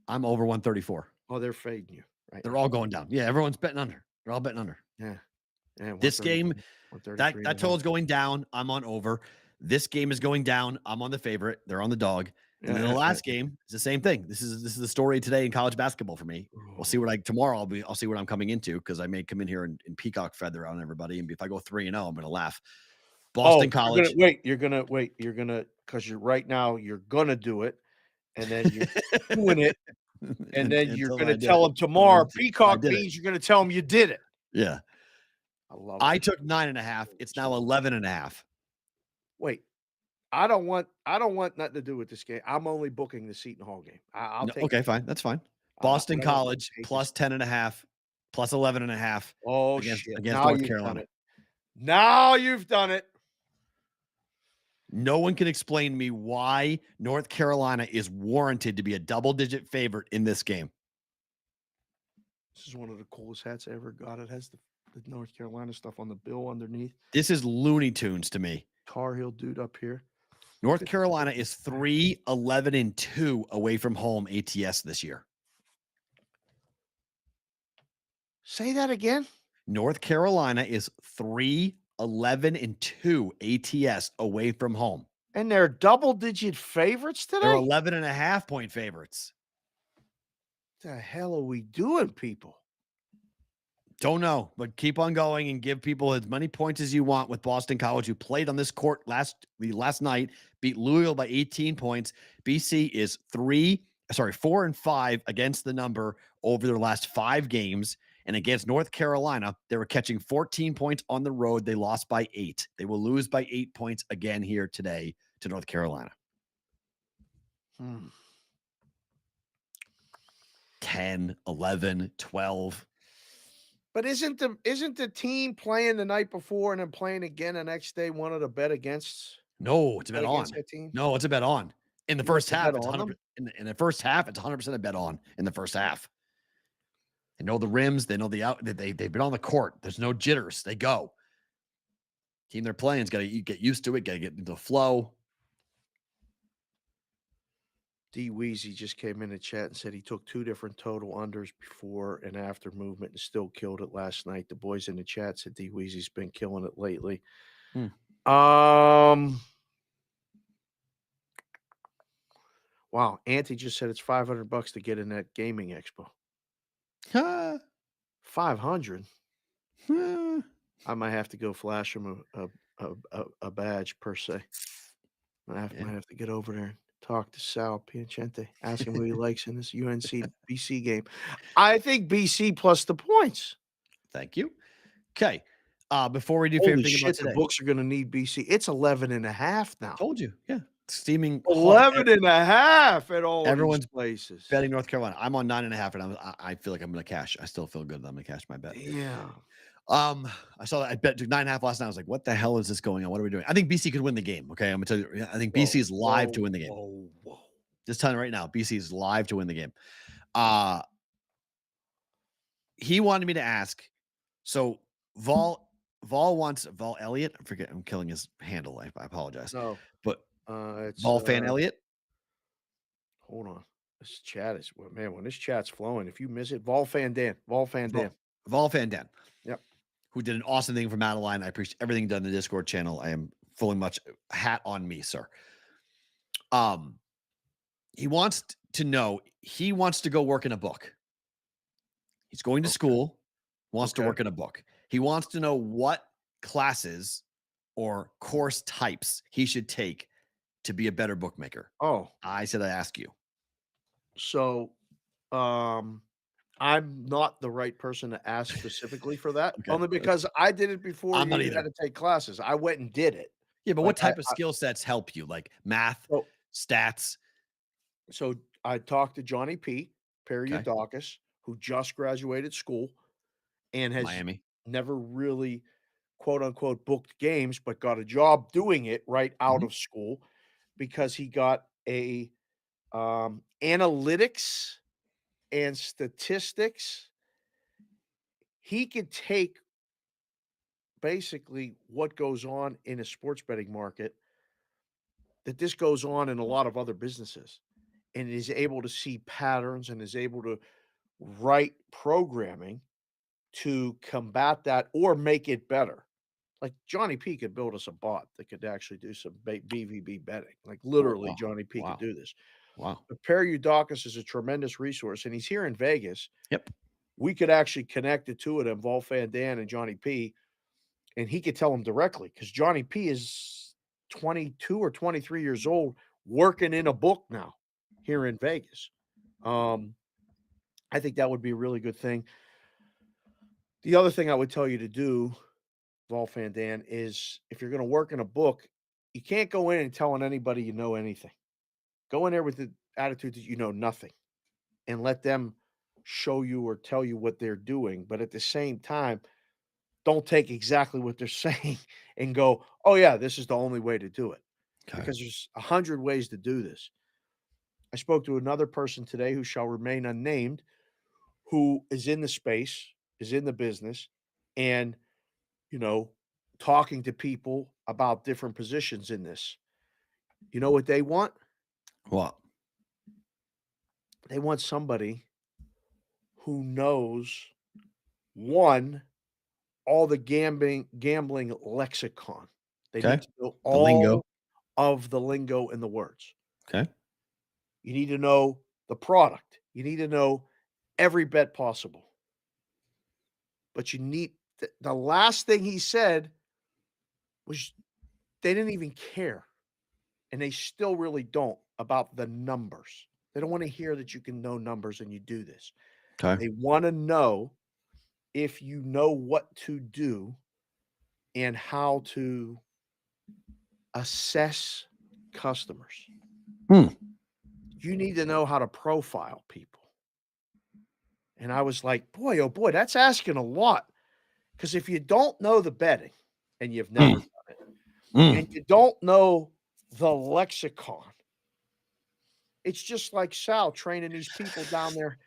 I'm over 134. Oh, they're fading you. Right. They're all going down. Yeah, everyone's betting under. They're all betting under. Yeah. This game, that total's going down. I'm on over. This game is going down. I'm on the favorite. They're on the dog. And then the last game is the same thing. This is the story today in college basketball for me. We'll see what tomorrow I'll see what I'm coming into because I may come in here and peacock feather on everybody. And if I go 3-0, I'm gonna laugh. Boston College. You're gonna because right now you're gonna do it, and then you're doing it, and then you're gonna tell them tomorrow. Peacock means you're gonna tell them you did it. Yeah. I took 9.5. It's now 11.5. Wait, I don't want nothing to do with this game. I'm only booking the Seton Hall game. I'll take. Okay, fine. That's fine. Boston College plus 10.5, plus 11.5. Oh against shit! North Carolina. Now you've done it. No one can explain to me why North Carolina is warranted to be a double-digit favorite in this game. This is one of the coolest hats I ever got. It has the North Carolina stuff on the bill underneath. This is Looney Tunes to me. Tar Heel dude up here. North Carolina is 3-11-2 away from home ATS this year. Say that again. North Carolina is 3-11-2 ATS away from home. And they're double-digit favorites today? They're 11.5 point favorites. What the hell are we doing, people? Don't know, but keep on going and give people as many points as you want with Boston College, who played on this court last night, beat Louisville by 18 points. BC is 4-5 against the number over their last 5 games. And against North Carolina, they were catching 14 points on the road. They lost by 8. They will lose by 8 points again here today to North Carolina. 10, 11, 12. But isn't the team playing the night before and then playing again the next day one of the bet against? No, it's a bet on. Against that team? No, it's a bet on. In the first a half, bet it's on 100 in the first half, it's 100% a bet on in the first half. They know the rims, they know the out, they've been on the court. There's no jitters. They go. Team they're playing's got to get used to it, got to get into the flow. D Weezy just came in the chat and said he took 2 different total unders before and after movement and still killed it last night. The boys in the chat said D Weezy's been killing it lately. Wow, Auntie just said it's $500 to get in that gaming expo. 500. I might have to go flash him a badge per se. Might have to get over there and talk to Sal Piacente, ask him who he likes in this UNC BC game. I think BC plus the points. Thank you. Okay. Before we do Holy favorite thing shit, about today, the books are going to need BC. It's 11.5 now. Told you. Yeah. Steaming 11.5 at all everyone's these places. betting North Carolina. I'm on 9.5, and I feel like I'm going to cash. I still feel good that I'm going to cash my bet. Yeah. I saw that I bet 9.5 last night. I was like, what the hell is this going on? What are we doing? I think BC could win the game. Okay. I'm going to tell you, I think BC is live to win the game. Whoa. Just telling you right now, BC is live to win the game. He wanted me to ask. So Vol Elliott. I forget. I'm killing his handle. I apologize. No. But it's Vol Fan Elliott. Hold on. This chat is when this chat's flowing. If you miss it, Vol Fan Dan. Vol Fan Dan. Yep. Who did an awesome thing for Moneyline. I appreciate everything done in the Discord channel. I am fully much hat on me, sir. He wants to know, he wants to go work in a book. He's going to school, wants to work in a book. He wants to know what classes or course types he should take to be a better bookmaker. Oh, I said, I ask you. So, I'm not the right person to ask specifically for that, only because I did it before you had to take classes. I went and did it. Yeah, but what type of skill sets help you? Like math, stats? So I talked to Johnny P. Perrault, who just graduated school and has never really, quote unquote, booked games, but got a job doing it right out of school because he got a analytics and statistics. He could take basically what goes on in a sports betting market, that this goes on in a lot of other businesses, and is able to see patterns and is able to write programming to combat that or make it better. Like Johnny P could build us a bot that could actually do some BVB betting. Like literally, Johnny P could do this. Wow. But Perrault is a tremendous resource, and he's here in Vegas. Yep. We could actually connect the two of them, Vol Fan Dan and Johnny P, and he could tell them directly because Johnny P is 22 or 23 years old working in a book now here in Vegas. I think that would be a really good thing. The other thing I would tell you to do, Vol Fan Dan, is if you're going to work in a book, you can't go in and telling anybody you know anything. Go in there with the attitude that you know nothing and let them show you or tell you what they're doing. But at the same time, don't take exactly what they're saying and go, oh, yeah, this is the only way to do it. Because there's 100 ways to do this. I spoke to another person today who shall remain unnamed, who is in the space, is in the business, and, talking to people about different positions in this. You know what they want? What? They want somebody who knows, one, all the gambling lexicon. They need to know all of the lingo and the words. Okay. You need to know the product. You need to know every bet possible. But you need the last thing he said was they didn't even care. And they still really don't about the numbers. They don't want to hear that you can know numbers and you do this. Okay. They want to know if you know what to do and how to assess customers. You need to know how to profile people. And I was like, boy, oh boy, that's asking a lot. Because if you don't know the betting and you've never done it, and you don't know the lexicon, it's just like Sal training these people down there.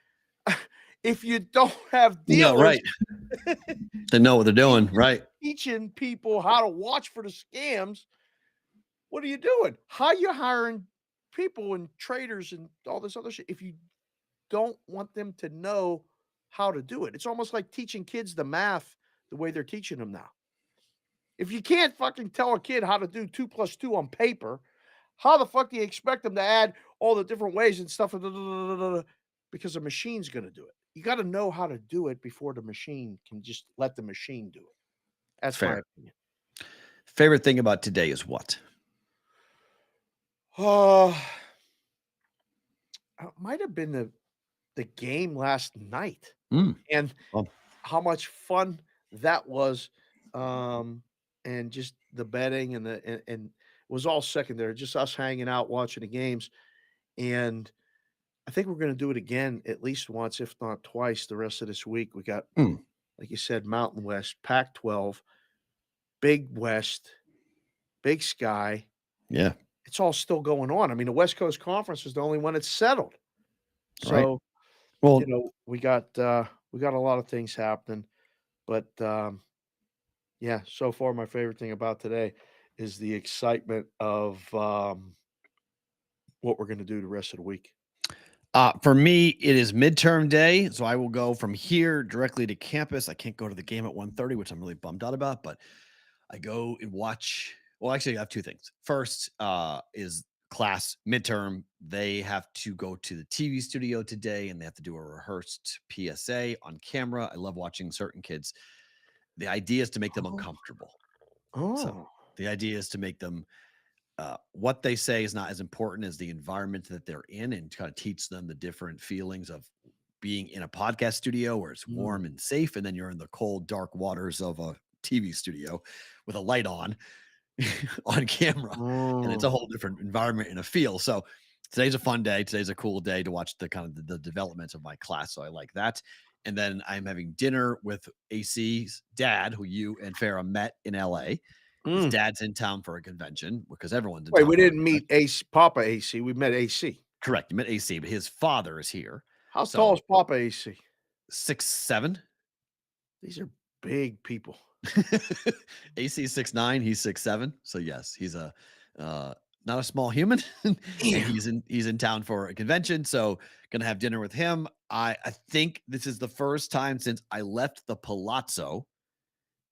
If you don't have dealers, right. They know what they're doing, right? teaching people how to watch for the scams, what are you doing? How are you hiring people and traders and all this other shit if you don't want them to know how to do it? It's almost like teaching kids the math the way they're teaching them now. If you can't fucking tell a kid how to do 2 + 2 on paper, how the fuck do you expect them to add all the different ways and stuff? Because a machine's going to do it. You got to know how to do it before the machine can just let the machine do it. That's my Fair. opinion. Favorite thing about today is what? It might have been the game last night and Well, how much fun that was, and just the betting and and it was all secondary, just us hanging out watching the games, and I think we're gonna do it again at least once, if not twice, the rest of this week. We got, like you said, Mountain West, Pac-12, Big West, Big Sky. yeah. It's all still going on. I mean, the West Coast Conference is the only one that's settled. Right. So, Well, we got a lot of things happening, but yeah, so far my favorite thing about today is the excitement of what we're going to do the rest of the week. For me, it is midterm day, so I will go from here directly to campus. I can't go to the game at 1:30, which I'm really bummed out about, but I go and watch. Well, actually, I have two things. First, is class midterm. They have to go to the TV studio today, and they have to do a rehearsed PSA on camera. I love watching certain kids. The idea is to make them uncomfortable. So Oh, the idea is to make them what they say is not as important as the environment that they're in, and kind of teach them the different feelings of being in a podcast studio where it's warm and safe, and then you're in the cold, dark waters of a TV studio with a light on on camera, and it's a whole different environment and a feel. So today's a fun day. Today's a cool day to watch the kind of the developments of my class. So I like that. And then I'm having dinner with AC's dad, who you and Farra met in LA. His dad's in town for a convention because everyone's in wait, town. we didn't meet AC, Papa AC. We met AC. Correct. You met AC, but his father is here. How tall is Papa AC? 6'7". These are big people. AC 6'9", he's 6'7". So yes, he's a not a small human. And he's in town for a convention. So gonna have dinner with him. I think this is the first time since I left the Palazzo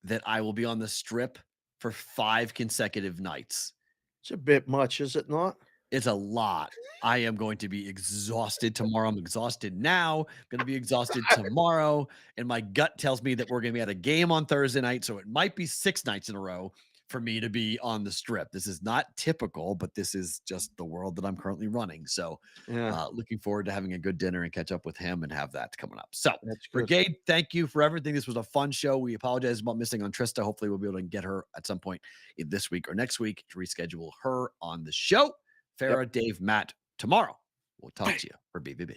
that I will be on the Strip for 5 consecutive nights. It's a bit much, is it not? It's a lot. I am going to be exhausted tomorrow. I'm exhausted now. I'm going to be exhausted tomorrow. And my gut tells me that we're going to be at a game on Thursday night. So it might be 6 nights in a row for me to be on the Strip. This is not typical, but this is just the world that I'm currently running. So looking forward to having a good dinner and catch up with him and have that coming up. So Brigade, thank you for everything. This was a fun show. We apologize about missing on Trista. Hopefully we'll be able to get her at some point this week or next week to reschedule her on the show. Farra, Dave, Matt, tomorrow. We'll talk to you for BBB.